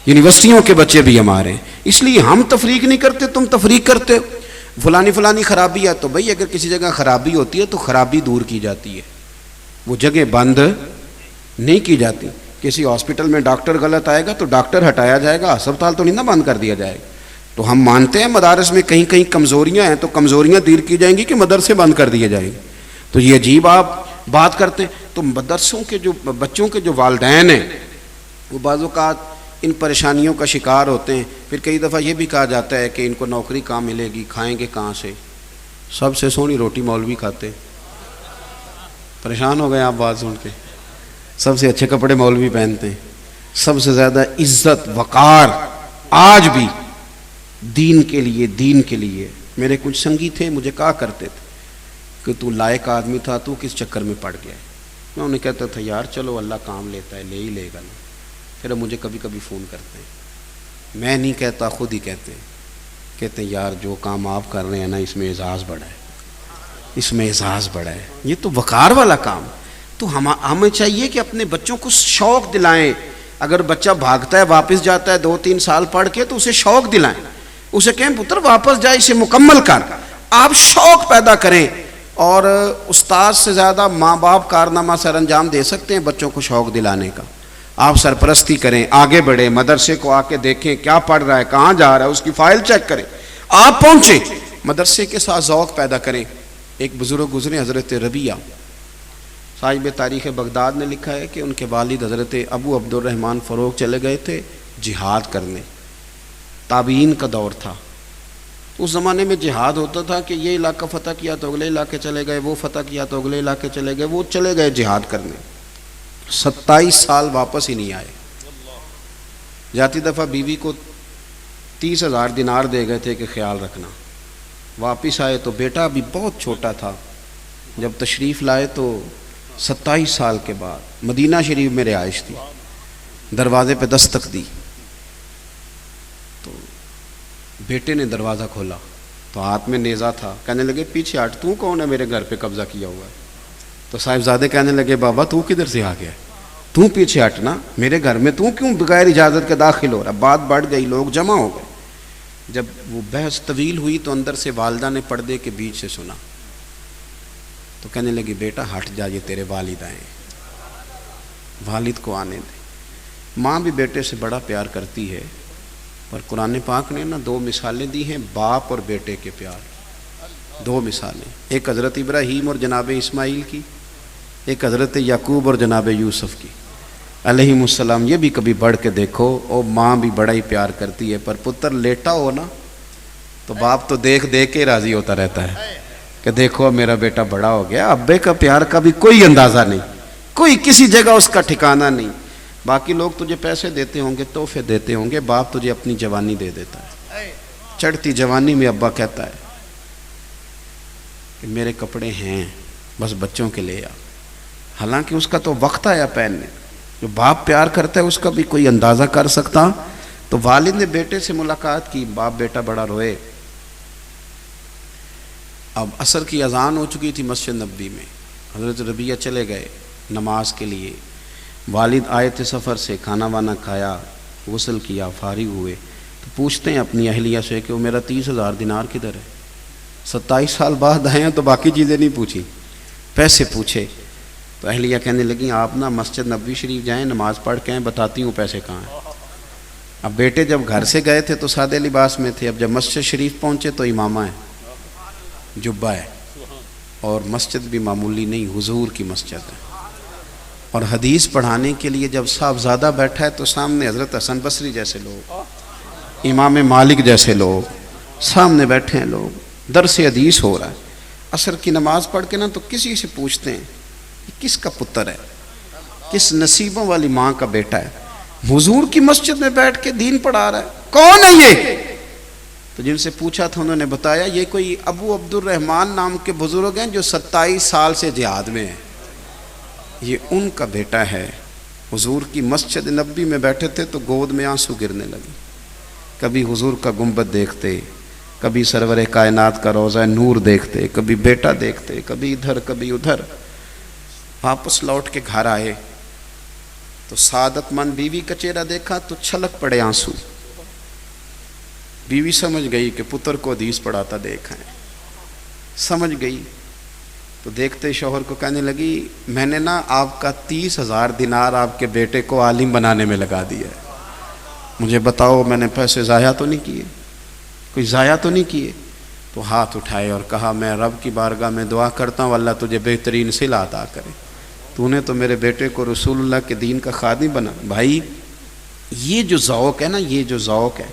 یونیورسٹیوں کے بچے بھی ہمارے ہیں. اس لیے ہم تفریق نہیں کرتے, تم تفریق کرتے ہو. فلانی خرابی ہے, تو بھئی اگر کسی جگہ خرابی ہوتی ہے تو خرابی دور کی جاتی ہے, وہ جگہ بند نہیں کی جاتی. کسی ہاسپٹل میں ڈاکٹر غلط آئے گا تو ڈاکٹر ہٹایا جائے گا, ہسپتال تو نہیں نا بند کر دیا جائے گا. تو ہم مانتے ہیں مدارس میں کہیں کہیں کمزوریاں ہیں, تو کمزوریاں دور کی جائیں گی کہ مدرسے بند کر دیے جائیں گے. تو یہ عجیب آپ بات کرتے ہیں. تو مدرسوں کے جو بچوں کے جو والدین ہیں وہ بعض اوقات ان پریشانیوں کا شکار ہوتے ہیں. پھر کئی دفعہ یہ بھی کہا جاتا ہے کہ ان کو نوکری کہاں ملے گی, کھائیں گے کہاں سے. سب سے سونی روٹی مولوی کھاتے. پریشان ہو گئے آپ بات سن کے. سب سے اچھے کپڑے مولوی پہنتے ہیں. سب سے زیادہ عزت وقار آج بھی دین کے لیے. میرے کچھ سنگی تھے مجھے کہا کرتے تھے کہ تو لائق آدمی تھا, تو کس چکر میں پڑ گیا ہے. میں انہیں کہتا تھا یار چلو اللہ کام لیتا ہے, لے ہی لے گا نا. پھر مجھے کبھی کبھی فون کرتے ہیں, میں نہیں کہتا خود ہی کہتے ہیں یار جو کام آپ کر رہے ہیں نا اس میں اعزاز بڑا ہے, یہ تو وقار والا کام. تو ہمیں چاہیے کہ اپنے بچوں کو شوق دلائیں. اگر بچہ بھاگتا ہے واپس جاتا ہے 2-3 سال پڑھ کے تو اسے شوق دلائیں, اسے کہیں پتر واپس جائے, اسے مکمل کر. آپ شوق پیدا کریں. اور استاد سے زیادہ ماں باپ کارنامہ سر انجام دے سکتے ہیں بچوں کو شوق دلانے کا. آپ سرپرستی کریں, آگے بڑھیں, مدرسے کو آ کے دیکھیں کیا پڑھ رہا ہے, کہاں جا رہا ہے, اس کی فائل چیک کریں. آپ پہنچیں, مدرسے کے ساتھ ذوق پیدا کریں. ایک بزرگ گزرے حضرت ربیہ صاحب تاریخ بغداد نے لکھا ہے کہ ان کے والد حضرت ابو عبد الرحمن فروغ چلے گئے تھے جہاد کرنے. تابعین کا دور تھا. اس زمانے میں جہاد ہوتا تھا کہ یہ علاقہ فتح کیا تو اگلے علاقے چلے گئے, وہ فتح کیا تو اگلے علاقے چلے گئے, وہ چلے گئے جہاد کرنے. 27 سال واپس ہی نہیں آئے. جاتی دفعہ بیوی کو 30,000 دینار دے گئے تھے کہ خیال رکھنا. واپس آئے تو بیٹا بھی بہت چھوٹا تھا. جب تشریف لائے تو 27 سال کے بعد مدینہ شریف میں رہائش تھی. دروازے پہ دستک دی تو بیٹے نے دروازہ کھولا تو ہاتھ میں نیزہ تھا. کہنے لگے پیچھے ہٹ, تو کون ہے میرے گھر پہ قبضہ کیا ہوا ہے؟ تو صاحبزادے کہنے لگے بابا تو کدھر سے آ گیا, تو پیچھے ہٹنا, میرے گھر میں تو کیوں بغیر اجازت کے داخل ہو رہا. بات بڑھ گئی, لوگ جمع ہو گئے. جب وہ بحث طویل ہوئی تو اندر سے والدہ نے پردے کے بیچ سے سنا تو کہنے لگی بیٹا ہٹ جا, یہ تیرے والد آئے, والد کو آنے دے. ماں بھی بیٹے سے بڑا پیار کرتی ہے, پر قرآن پاک نے نا 2 مثالیں دی ہیں باپ اور بیٹے کے پیار. 2 مثالیں, ایک حضرت ابراہیم اور جناب اسماعیل کی, ایک حضرت یعقوب اور جناب یوسف کی علیہم السلام. یہ بھی کبھی بڑھ کے دیکھو, اور ماں بھی بڑا ہی پیار کرتی ہے, پر پتر لیٹا ہو نا تو باپ تو دیکھ کے راضی ہوتا رہتا ہے کہ دیکھو میرا بیٹا بڑا ہو گیا. ابے کا پیار کا بھی کوئی اندازہ نہیں, کوئی کسی جگہ اس کا ٹھکانہ نہیں. باقی لوگ تجھے پیسے دیتے ہوں گے, تحفے دیتے ہوں گے, باپ تجھے اپنی جوانی دے دیتا ہے. چڑھتی جوانی میں ابا کہتا ہے کہ میرے کپڑے ہیں بس بچوں کے لے آ, حالانکہ اس کا تو وقت آیا پہننے. جو باپ پیار کرتا ہے اس کا بھی کوئی اندازہ کر سکتا. تو والد نے بیٹے سے ملاقات کی, باپ بیٹا بڑا روئے. اب عصر کی اذان ہو چکی تھی مسجد نبوی میں. حضرت ربیہ چلے گئے نماز کے لیے. والد آئے تھے سفر سے, کھانا وانا کھایا, غسل کیا, فارغ ہوئے تو پوچھتے ہیں اپنی اہلیہ سے کہ وہ میرا 30,000 دینار کدھر ہے. 27 سال بعد آئے ہیں تو باقی چیزیں نہیں پوچھی, پیسے پوچھے. تو اہلیہ کہنے لگیں آپ نا مسجد نبوی شریف جائیں, نماز پڑھ کے آئیں, بتاتی ہوں پیسے کہاں ہیں. اب بیٹے جب گھر سے گئے تھے تو سادے لباس میں تھے, اب جب مسجد شریف پہنچے تو امامہ ہے, جبہ ہے, اور مسجد بھی معمولی نہیں, حضور کی مسجد ہے. اور حدیث پڑھانے کے لیے جب صاحبزادہ بیٹھا ہے تو سامنے حضرت حسن بصری جیسے لوگ, امام مالک جیسے لوگ سامنے بیٹھے ہیں, لوگ درس حدیث ہو رہا ہے. عصر کی نماز پڑھ کے نا تو کسی سے پوچھتے ہیں یہ کس کا پتر ہے, کس نصیبوں والی ماں کا بیٹا ہے, حضور کی مسجد میں بیٹھ کے دین پڑھا رہا ہے, کون ہے یہ؟ تو جن سے پوچھا تھا انہوں نے بتایا یہ کوئی ابو عبد الرحمن نام کے بزرگ ہیں جو 27 سال سے جہاد میں ہیں, یہ ان کا بیٹا ہے. حضور کی مسجد نبوی میں بیٹھے تھے تو گود میں آنسو گرنے لگے. کبھی حضور کا گنبد دیکھتے, کبھی سرور کائنات کا روضہ نور دیکھتے, کبھی بیٹا دیکھتے, کبھی ادھر کبھی ادھر. واپس لوٹ کے گھر آئے تو سعادت مند بیوی کا چہرہ دیکھا تو چھلک پڑے آنسو. بیوی سمجھ گئی کہ پتر کو حدیث پڑھاتا دیکھا ہے, سمجھ گئی. تو دیکھتے شوہر کو کہنے لگی میں نے نا آپ کا 30,000 دینار آپ کے بیٹے کو عالم بنانے میں لگا دیا ہے, مجھے بتاؤ میں نے پیسے ضائع تو نہیں کیے, کوئی ضائع تو نہیں کیے؟ تو ہاتھ اٹھائے اور کہا میں رب کی بارگاہ میں دعا کرتا ہوں اللہ تجھے بہترین صلہ عطا کرے, تو نے تو میرے بیٹے کو رسول اللہ کے دین کا خادم بنا. بھائی یہ جو ذوق ہے نا, یہ جو ذوق ہے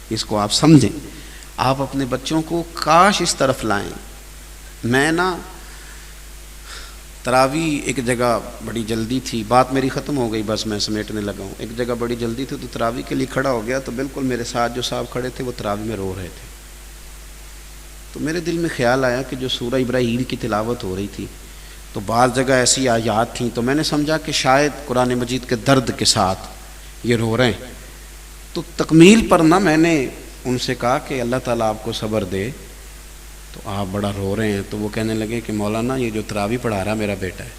اس کو آپ سمجھیں. آپ اپنے بچوں کو کاش اس طرف لائیں میں نا تراویح ایک جگہ بڑی جلدی تھی، بات میری ختم ہو گئی، بس میں سمیٹنے لگا ہوں. ایک جگہ بڑی جلدی تھی تو تراویح کے لیے کھڑا ہو گیا، تو بالکل میرے ساتھ جو صاحب کھڑے تھے وہ تراویح میں رو رہے تھے. تو میرے دل میں خیال آیا کہ جو سورہ ابراہیم کی تلاوت ہو رہی تھی تو بعض جگہ ایسی آیات تھیں، تو میں نے سمجھا کہ شاید قرآن مجید کے درد کے ساتھ یہ رو رہے ہیں. تو تکمیل پر نہ میں نے ان سے کہا کہ اللہ تعالیٰ آپ کو صبر دے، تو آپ بڑا رو رہے ہیں. تو وہ کہنے لگے کہ مولانا یہ جو تراویح پڑھا رہا میرا بیٹا ہے،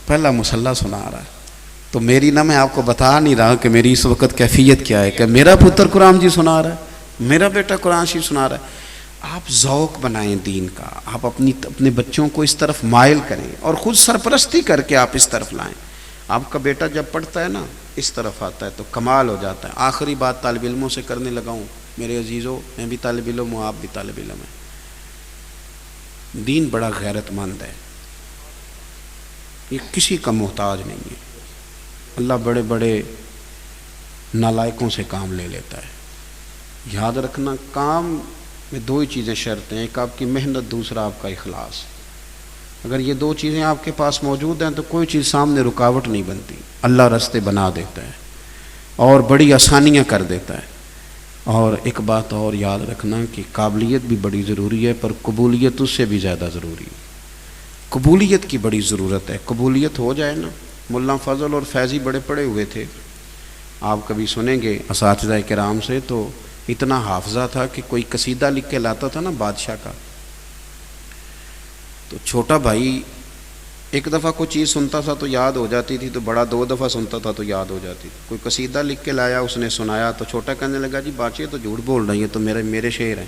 پہلا مصلی سنا رہا ہے. تو میری نہ میں آپ کو بتا نہیں رہا کہ میری اس وقت کیفیت کیا ہے کہ میرا پتر قرآن جی سنا رہا ہے، میرا بیٹا قرآن شریف سنا رہا ہے. آپ ذوق بنائیں دین کا، آپ اپنے بچوں کو اس طرف مائل کریں اور خود سرپرستی کر کے آپ اس طرف لائیں. آپ کا بیٹا جب پڑھتا ہے نا اس طرف آتا ہے تو کمال ہو جاتا ہے. آخری بات طالب علموں سے کرنے لگا ہوں. میرے عزیزوں، میں بھی طالب علم ہوں، آپ بھی طالب علم ہیں. دین بڑا غیرت مند ہے، یہ کسی کا محتاج نہیں ہے. اللہ بڑے بڑے نالائقوں سے کام لے لیتا ہے. یاد رکھنا، کام میں دو ہی چیزیں شرط ہیں، ایک آپ کی محنت، دوسرا آپ کا اخلاص. اگر یہ دو چیزیں آپ کے پاس موجود ہیں تو کوئی چیز سامنے رکاوٹ نہیں بنتی. اللہ راستے بنا دیتا ہے اور بڑی آسانیاں کر دیتا ہے. اور ایک بات اور یاد رکھنا کہ قابلیت بھی بڑی ضروری ہے، پر قبولیت اس سے بھی زیادہ ضروری ہے. قبولیت کی بڑی ضرورت ہے. قبولیت ہو جائے نا. ملا فضل اور فیضی بڑے پڑے ہوئے تھے، آپ کبھی سنیں گے اساتذہ کرام سے، تو اتنا حافظہ تھا کہ کوئی قصیدہ لکھ کے لاتا تھا نا بادشاہ کا، تو چھوٹا بھائی ایک دفعہ کوئی چیز سنتا تھا تو یاد ہو جاتی تھی، تو بڑا دو دفعہ سنتا تھا تو یاد ہو جاتی تھی. کوئی قصیدہ لکھ کے لایا، اس نے سنایا تو چھوٹا کہنے لگا جی بادشاہ تو جھوٹ بول رہی ہے، تو میرے شعر ہیں.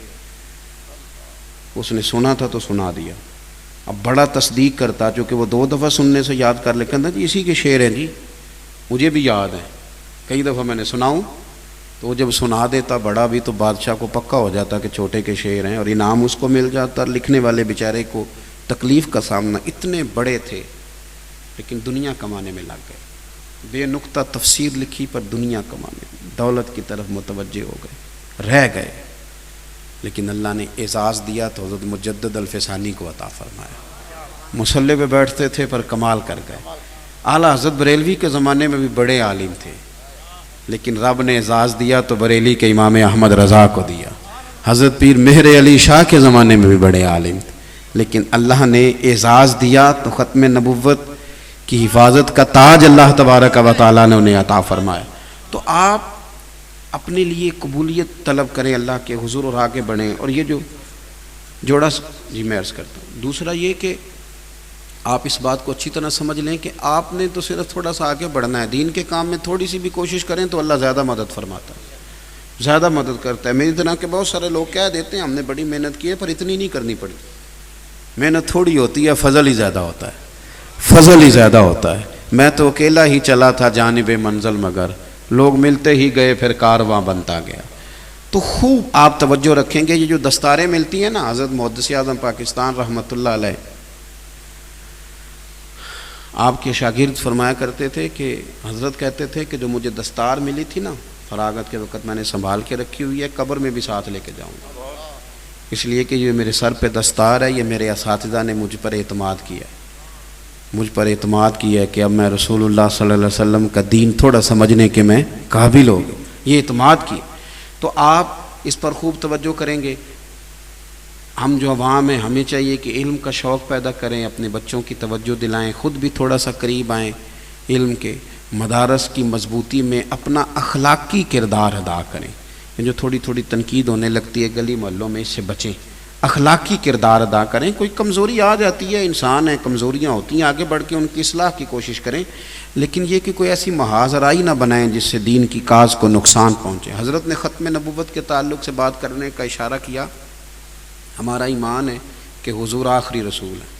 اس نے سنا تھا تو سنا دیا. اب بڑا تصدیق کرتا، چونکہ وہ دو دفعہ سننے سے یاد کر لے، کہتا جی اسی کے شعر ہیں جی، مجھے بھی یاد ہیں، کئی دفعہ میں نے سناؤں. تو وہ جب سنا دیتا بڑا بھی، تو بادشاہ کو پکا ہو جاتا کہ چھوٹے کے شعر ہیں، اور انعام اس کو مل جاتا. لکھنے والے بیچارے کو تکلیف کا سامنا. اتنے بڑے تھے لیکن دنیا کمانے میں لگ گئے. بے نقطہ تفسیر لکھی پر دنیا کمانے، دولت کی طرف متوجہ ہو گئے، رہ گئے. لیکن اللہ نے اعزاز دیا تو حضرت مجدد الفسانی کو عطا فرمایا. مصلی پہ بیٹھتے تھے پر کمال کر گئے. اعلیٰ حضرت بریلوی کے زمانے میں بھی بڑے عالم تھے، لیکن رب نے اعزاز دیا تو بریلی کے امام احمد رضا کو دیا. حضرت پیر مہر علی شاہ کے زمانے میں بھی بڑے عالم تھے، لیکن اللہ نے اعزاز دیا تو ختم نبوت کی حفاظت کا تاج اللہ تبارک و تعالیٰ نے انہیں عطا فرمایا. تو آپ اپنے لیے قبولیت طلب کریں اللہ کے حضور اور آگے بڑھیں. اور یہ جو جوڑا جی میں عرض کرتا ہوں، دوسرا یہ کہ آپ اس بات کو اچھی طرح سمجھ لیں کہ آپ نے تو صرف تھوڑا سا آگے بڑھنا ہے. دین کے کام میں تھوڑی سی بھی کوشش کریں تو اللہ زیادہ مدد فرماتا ہے، زیادہ مدد کرتا ہے. میری طرح کے بہت سارے لوگ کہہ دیتے ہیں ہم نے بڑی محنت کی ہے پر اتنی نہیں کرنی پڑی. محنت تھوڑی ہوتی ہے، فضل ہی زیادہ ہوتا ہے، فضل ہی زیادہ ہوتا ہے. میں تو اکیلا ہی چلا تھا جانب منزل، مگر لوگ ملتے ہی گئے پھر کارواں بنتا گیا. تو خوب آپ توجہ رکھیں گے. یہ جو دستاریں ملتی ہیں نا، حضرت محدث اعظم پاکستان رحمۃ اللہ علیہ آپ کے شاگرد فرمایا کرتے تھے کہ حضرت کہتے تھے کہ جو مجھے دستار ملی تھی نا فراغت کے وقت، میں نے سنبھال کے رکھی ہوئی ہے، قبر میں بھی ساتھ لے کے جاؤں گا. اس لیے کہ یہ میرے سر پہ دستار ہے، یہ میرے اساتذہ نے مجھ پر اعتماد کیا ہے، مجھ پر اعتماد کیا ہے کہ اب میں رسول اللہ صلی اللہ علیہ وسلم کا دین تھوڑا سمجھنے کے میں قابل ہو گیا. یہ اعتماد کی. تو آپ اس پر خوب توجہ کریں گے. ہم جو عوام ہیں ہمیں چاہیے کہ علم کا شوق پیدا کریں، اپنے بچوں کی توجہ دلائیں، خود بھی تھوڑا سا قریب آئیں علم کے. مدارس کی مضبوطی میں اپنا اخلاقی کردار ادا کریں. جو تھوڑی تھوڑی تنقید ہونے لگتی ہے گلی محلوں میں، اس سے بچیں. اخلاقی کردار ادا کریں. کوئی کمزوری آ جاتی ہے، انسان ہے، کمزوریاں ہوتی ہیں، آگے بڑھ کے ان کی اصلاح کی کوشش کریں. لیکن یہ کہ کوئی ایسی محاذ آرائی نہ بنائیں جس سے دین کی کاز کو نقصان پہنچے. حضرت نے ختم نبوت کے تعلق سے بات کرنے کا اشارہ کیا. ہمارا ایمان ہے کہ حضور آخری رسول ہے،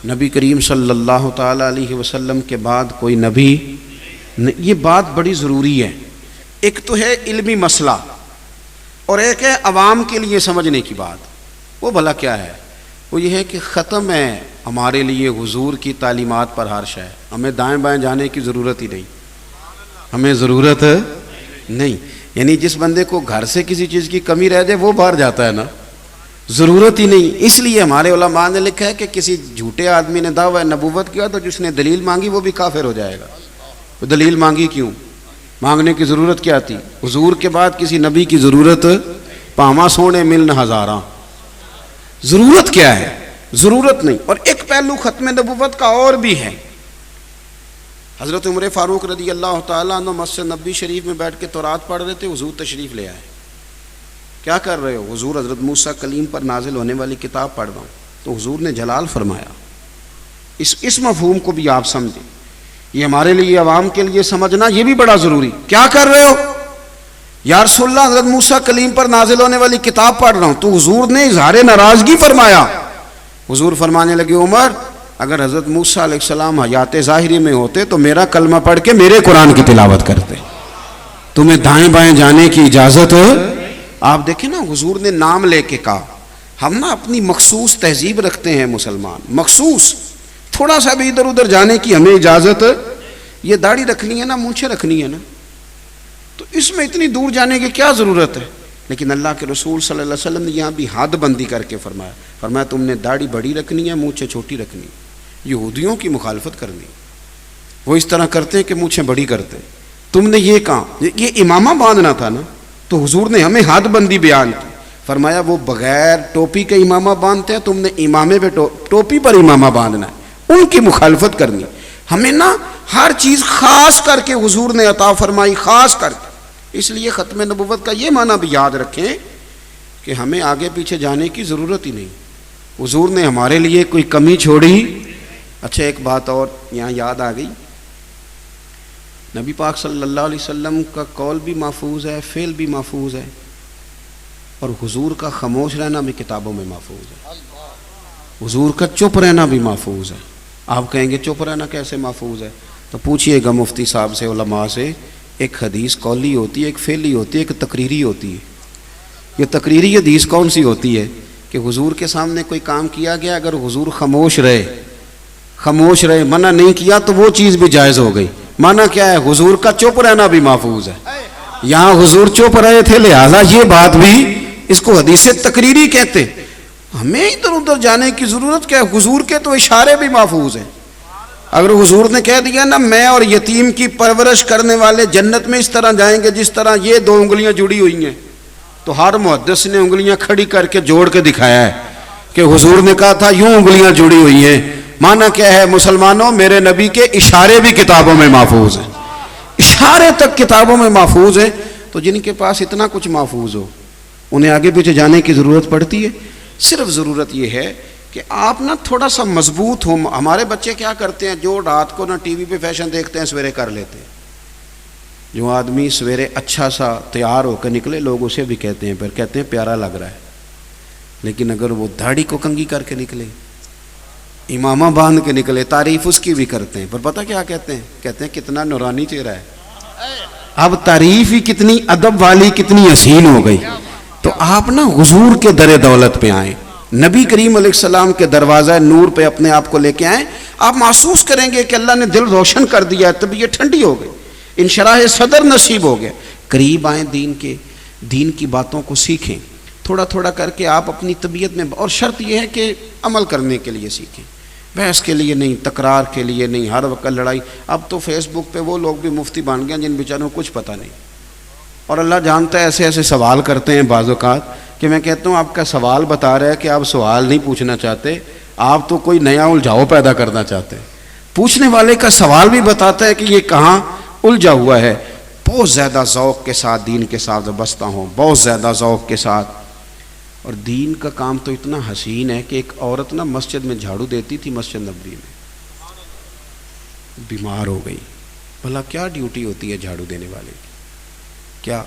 نبی کریم صلی اللہ تعالیٰ علیہ وسلم کے بعد کوئی نبی. یہ بات بڑی ضروری ہے. ایک تو ہے علمی مسئلہ اور ایک ہے عوام کے لیے سمجھنے کی بات. وہ بھلا کیا ہے؟ وہ یہ ہے کہ ختم ہے ہمارے لیے حضور کی تعلیمات پر ہر شے. ہمیں دائیں بائیں جانے کی ضرورت ہی نہیں، ہمیں ضرورت نہیں. یعنی جس بندے کو گھر سے کسی چیز کی کمی رہ جائے وہ باہر جاتا ہے نا، ضرورت ہی نہیں. اس لیے ہمارے علماء نے لکھا ہے کہ کسی جھوٹے آدمی نے دعویٰ نبوت کیا تو جس نے دلیل مانگی وہ بھی کافر ہو جائے گا. وہ دلیل مانگی کیوں؟ مانگنے کی ضرورت کیا تھی؟ حضور کے بعد کسی نبی کی ضرورت پاما سونے ملن ہزاراں. ضرورت کیا ہے؟ ضرورت نہیں. اور ایک پہلو ختم نبوت کا اور بھی ہے. حضرت عمر فاروق رضی اللہ تعالیٰ عنہ مسجد نبوی شریف میں بیٹھ کے تورات پڑھ رہے تھے. حضور تشریف لے آئے. کیا کر رہے ہو؟ حضور حضرت موسیٰ کلیم پر نازل ہونے والی کتاب پڑھ رہا ہوں. تو حضور نے جلال فرمایا. اس مفہوم کو بھی آپ سمجھیں. یہ ہمارے لیے عوام کے لیے سمجھنا یہ بھی بڑا ضروری. کیا کر رہے ہو؟ یا رسول اللہ حضرت موسیٰ کلیم پر نازل ہونے والی کتاب پڑھ رہا ہوں. تو حضور نے اظہار ناراضگی فرمایا. حضور فرمانے لگے عمر اگر حضرت موسیٰ علیہ السلام حیات ظاہری میں ہوتے تو میرا کلمہ پڑھ کے میرے قرآن کی تلاوت کرتے. تمہیں دائیں بائیں جانے کی اجازت ہے. آپ دیکھیں نا حضور نے نام لے کے کہا. ہم نا اپنی مخصوص تہذیب رکھتے ہیں مسلمان, مخصوص تھوڑا سا بھی ادھر ادھر جانے کی ہمیں اجازت. یہ داڑھی رکھنی ہے نا, مونچھیں رکھنی ہے نا, تو اس میں اتنی دور جانے کی کیا ضرورت ہے؟ لیکن اللہ کے رسول صلی اللہ علیہ وسلم نے یہاں بھی حد بندی کر کے فرمایا تم نے داڑھی بڑی رکھنی ہے, مونچھیں چھوٹی رکھنی. یہودیوں کی مخالفت کرنی. وہ اس طرح کرتے ہیں کہ مونچھیں بڑی کرتے. تم نے یہ کہا یہ امامہ باندھنا تھا نا, تو حضور نے ہمیں حد بندی بیان کی. فرمایا وہ بغیر ٹوپی کے امامہ باندھتے ہیں, تم نے امامے پہ ٹوپی پر امامہ باندھنا ہے. ان کی مخالفت کرنی. ہمیں نا ہر چیز خاص کر کے حضور نے عطا فرمائی, خاص کر کے. اس لیے ختم نبوت کا یہ معنی بھی یاد رکھیں کہ ہمیں آگے پیچھے جانے کی ضرورت ہی نہیں. حضور نے ہمارے لیے کوئی کمی چھوڑی. اچھا ایک بات اور یہاں یاد آ گئی. نبی پاک صلی اللہ علیہ وسلم کا قول بھی محفوظ ہے, فعل بھی محفوظ ہے, اور حضور کا خاموش رہنا بھی کتابوں میں محفوظ ہے. حضور کا چپ رہنا بھی محفوظ ہے. آپ کہیں گے چپ رہنا کیسے محفوظ ہے؟ تو پوچھئے گا مفتی صاحب سے, علماء سے. ایک حدیث قولی ہوتی ہے, ایک فعلی ہوتی ہے, ایک تقریری ہوتی ہے. یہ تقریری حدیث کون سی ہوتی ہے کہ حضور کے سامنے کوئی کام کیا گیا, اگر حضور خاموش رہے, منع نہیں کیا تو وہ چیز بھی جائز ہو گئی. معنی کیا ہے؟ حضور کا چپ رہنا بھی محفوظ ہے. یہاں حضور چپ رہے تھے, لہذا یہ بات بھی, اس کو حدیث تقریری کہتے. ہمیں ادھر ادھر جانے کی ضرورت کیا ہے؟ حضور کے تو اشارے بھی محفوظ ہیں. اگر حضور نے کہہ دیا نا میں اور یتیم کی پرورش کرنے والے جنت میں اس طرح جائیں گے جس طرح یہ دو انگلیاں جڑی ہوئی ہیں, تو ہر محدث نے انگلیاں کھڑی کر کے جوڑ کے دکھایا ہے کہ حضور نے کہا تھا یوں انگلیاں جڑی ہوئی ہیں. معنی کیا ہے مسلمانوں؟ میرے نبی کے اشارے بھی کتابوں میں محفوظ ہیں. اشارے تک کتابوں میں محفوظ ہیں. تو جن کے پاس اتنا کچھ محفوظ ہو انہیں آگے پیچھے جانے کی ضرورت پڑتی ہے؟ صرف ضرورت یہ ہے کہ آپ نا تھوڑا سا مضبوط ہو. ہمارے بچے کیا کرتے ہیں, جو رات کو نا ٹی وی پہ فیشن دیکھتے ہیں سویرے کر لیتے ہیں. جو آدمی سویرے اچھا سا تیار ہو کے نکلے, لوگ اسے بھی کہتے ہیں, پھر کہتے ہیں پیارا لگ رہا ہے. لیکن اگر وہ داڑھی کو کنگھی کر کے نکلے, امامہ باندھ کے نکلے, تعریف اس کی بھی کرتے ہیں. پر پتہ کیا کہتے ہیں؟ کہتے ہیں کتنا نورانی چہرہ ہے. اب تعریف ہی کتنی ادب والی, کتنی حسین ہو گئی. تو آپ نا حضور کے در دولت پہ آئیں, نبی کریم علیہ السلام کے دروازہ نور پہ اپنے آپ کو لے کے آئیں. آپ محسوس کریں گے کہ اللہ نے دل روشن کر دیا ہے, طبیعت ٹھنڈی ہو گئی, انشراح صدر نصیب ہو گیا. قریب آئیں دین کی باتوں کو سیکھیں تھوڑا تھوڑا کر کے آپ اپنی طبیعت میں. اور شرط یہ ہے کہ عمل کرنے کے لیے سیکھیں, بحث کے لیے نہیں, تکرار کے لیے نہیں, ہر وقت لڑائی. اب تو فیس بک پہ وہ لوگ بھی مفتی بن گئے جن بیچاروں کو کچھ پتہ نہیں, اور اللہ جانتا ہے ایسے ایسے سوال کرتے ہیں بعض اوقات کہ میں کہتا ہوں آپ کا سوال بتا رہا ہے کہ آپ سوال نہیں پوچھنا چاہتے, آپ تو کوئی نیا الجھاؤ پیدا کرنا چاہتے ہیں. پوچھنے والے کا سوال بھی بتاتا ہے کہ یہ کہاں الجھا ہوا ہے. بہت زیادہ ذوق کے ساتھ دین کے ساتھ وابستہ ہوں, بہت زیادہ ذوق کے ساتھ. اور دین کا کام تو اتنا حسین ہے کہ ایک عورت نا مسجد میں جھاڑو دیتی تھی, مسجد نبوی میں, بیمار ہو گئی. بھلا کیا ڈیوٹی ہوتی ہے جھاڑو دینے والے کی؟ کیا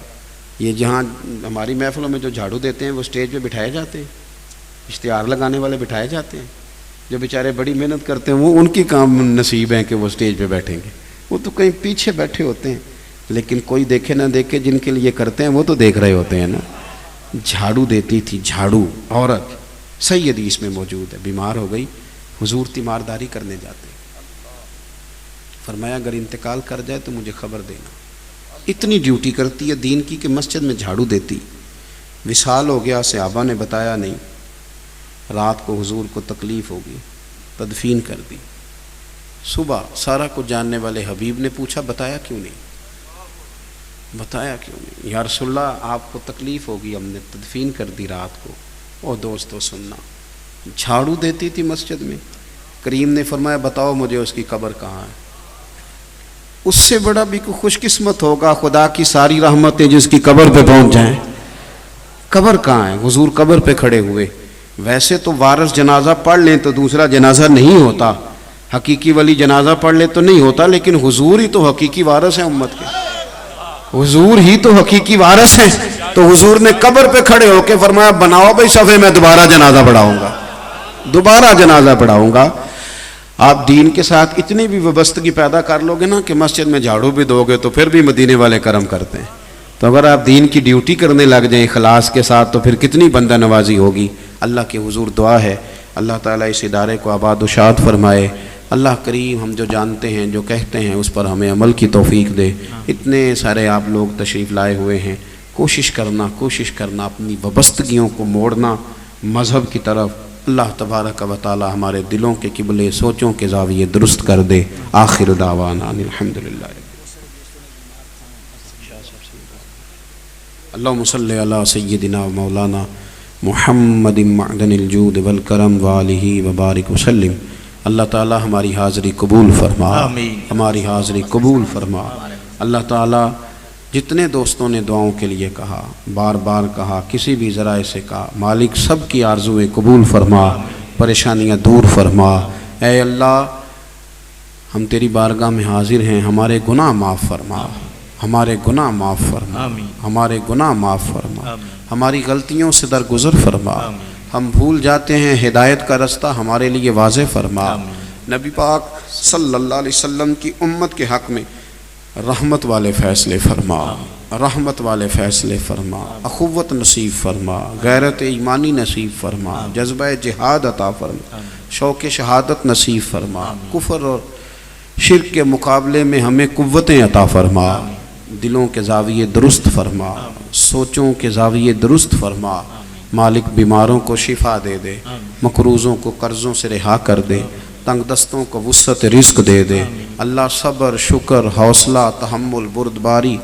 یہ جہاں ہماری محفلوں میں جو جھاڑو دیتے ہیں وہ اسٹیج پہ بٹھائے جاتے ہیں, اشتہار لگانے والے بٹھائے جاتے ہیں, جو بیچارے بڑی محنت کرتے ہیں وہ ان کی کام نصیب ہیں کہ وہ اسٹیج پہ بیٹھیں گے. وہ تو کہیں پیچھے بیٹھے ہوتے ہیں, لیکن کوئی دیکھے نہ دیکھے جن کے لیے کرتے ہیں وہ تو دیکھ رہے ہوتے ہیں نا. جھاڑو دیتی تھی, جھاڑو عورت, صحیح حدیث میں موجود ہے. بیمار ہو گئی, حضور تیمارداری کرنے جاتے, فرمایا اگر انتقال کر جائے تو مجھے خبر دینا. اتنی ڈیوٹی کرتی ہے دین کی کہ مسجد میں جھاڑو دیتی. وصال ہو گیا, صحابہ نے بتایا نہیں, رات کو حضور کو تکلیف ہوگی، تدفین کر دی۔ صبح سارا کچھ جاننے والے حبیب نے پوچھا بتایا کیوں نہیں، بتایا کیوں نہیں؟ یا رسول اللہ آپ کو تکلیف ہوگی، ہم نے تدفین کر دی رات کو۔ او دوستو سننا، جھاڑو دیتی تھی مسجد میں، کریم نے فرمایا بتاؤ مجھے اس کی قبر کہاں ہے۔ اس سے بڑا بھی کوئی خوش قسمت ہوگا خدا کی ساری رحمتیں جس کی قبر پہ پہنچ جائیں۔ قبر کہاں ہے؟ حضور قبر پہ کھڑے ہوئے۔ ویسے تو وارث جنازہ پڑھ لیں تو دوسرا جنازہ نہیں ہوتا، حقیقی ولی جنازہ پڑھ لے تو نہیں ہوتا، لیکن حضور ہی تو حقیقی وارث ہیں امت کے، حضور ہی تو حقیقی وارث ہیں۔ تو حضور نے قبر پہ کھڑے ہو کے فرمایا بناؤ بھائی صفے، میں دوبارہ جنازہ پڑھاؤں گا، دوبارہ جنازہ پڑھاؤں گا۔ آپ دین کے ساتھ اتنی بھی وابستگی پیدا کر لو گے نا کہ مسجد میں جھاڑو بھی دو گے تو پھر بھی مدینے والے کرم کرتے ہیں۔ تو اگر آپ دین کی ڈیوٹی کرنے لگ جائیں اخلاص کے ساتھ تو پھر کتنی بندہ نوازی ہوگی۔ اللہ کے حضور دعا ہے اللہ تعالیٰ اس ادارے کو آباد و شاد فرمائے۔ اللہ کریم ہم جو جانتے ہیں جو کہتے ہیں اس پر ہمیں عمل کی توفیق دے۔ اتنے سارے آپ لوگ تشریف لائے ہوئے ہیں، کوشش کرنا اپنی وابستگیوں کو موڑنا مذہب کی طرف۔ اللہ تبارک و تعالی ہمارے دلوں کے قبلے، سوچوں کے زاویے درست کر دے۔ آخر دعوانا الحمدللہ۔ اللہم صلی علی سیدنا و مولانا محمد معدن الجود والکرم وآلہ وبارک وسلم۔ اللہ تعالی ہماری حاضری قبول فرما، ہماری حاضری قبول فرما۔ اللہ تعالی جتنے دوستوں نے دعاؤں کے لیے کہا، بار بار کہا، کسی بھی ذرائع سے کہا، مالک سب کی آرزویں قبول فرما، پریشانیاں دور فرما۔ اے اللہ ہم تیری بارگاہ میں حاضر ہیں، ہمارے گناہ معاف فرما، ہمارے گناہ معاف فرما، ہمارے گناہ معاف فرما، ہماری غلطیوں سے درگزر فرما۔ ہم بھول جاتے ہیں، ہدایت کا رستہ ہمارے لیے واضح فرما۔ نبی پاک صلی اللہ علیہ وسلم کی امت کے حق میں رحمت والے فیصلے فرما، رحمت والے فیصلے فرما، اخوت نصیب فرما، غیرت ایمانی نصیب فرما، جذبہ جہاد عطا فرما، شوق شہادت نصیب فرما۔ کفر اور شرک کے مقابلے میں ہمیں قوتیں عطا فرما، دلوں کے زاویے درست فرما، سوچوں کے زاویے درست فرما۔ مالک بیماروں کو شفا دے دے، مقروضوں کو قرضوں سے رہا کر دے، تنگ دستوں کو وسعت رزق دے دے۔ اللہ صبر، شکر، حوصلہ، تحمل، بردباری،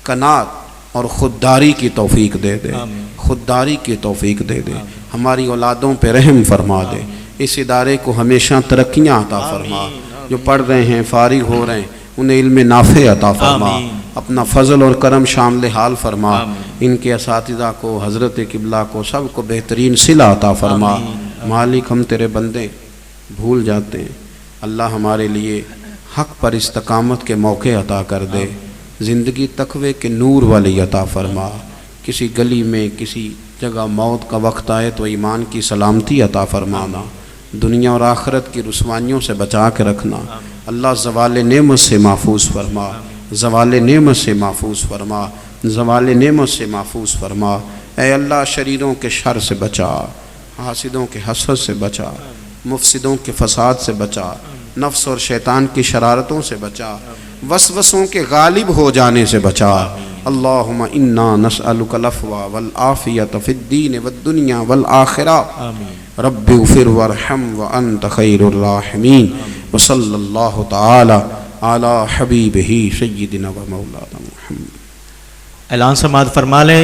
قناعت اور خودداری کی توفیق دے دے، خودداری کی توفیق دے دے۔ ہماری اولادوں پہ رحم فرما دے، اس ادارے کو ہمیشہ ترقیاں عطا فرما۔ جو پڑھ رہے ہیں، فارغ ہو رہے ہیں، انہیں علم نافع عطا فرما، اپنا فضل اور کرم شامل حال فرما۔ ان کے اساتذہ کو، حضرت قبلہ کو، سب کو بہترین صلہ عطا فرما۔ مالک ہم تیرے بندے بھول جاتے ہیں، اللہ ہمارے لیے حق پر استقامت کے موقع عطا کر دے، زندگی تقوی کے نور والی عطا فرما۔ کسی گلی میں کسی جگہ موت کا وقت آئے تو ایمان کی سلامتی عطا فرمانا، دنیا اور آخرت کی رسوائیوں سے بچا کے رکھنا۔ اللہ زوال نعمت سے محفوظ فرما، زوال نعمت سے محفوظ فرما، زوال نعمت سے محفوظ فرما۔ اے اللہ شریروں کے شر سے بچا، حاسدوں کے حسد سے بچا، مفسدوں کے فساد سے بچا، نفس اور شیطان کی شرارتوں سے بچا، وسوسوں کے غالب ہو جانے سے بچا۔ اللہم انا نسألک العفو والعافیۃ فی الدین والدنیا والآخرہ۔ رب اغفر وارحم وانت خیر الراحمین۔ وصلی اللہ تعالی علی حبیبہ سیدنا و مولانا محمد۔ اعلان سماعت فرما لیں۔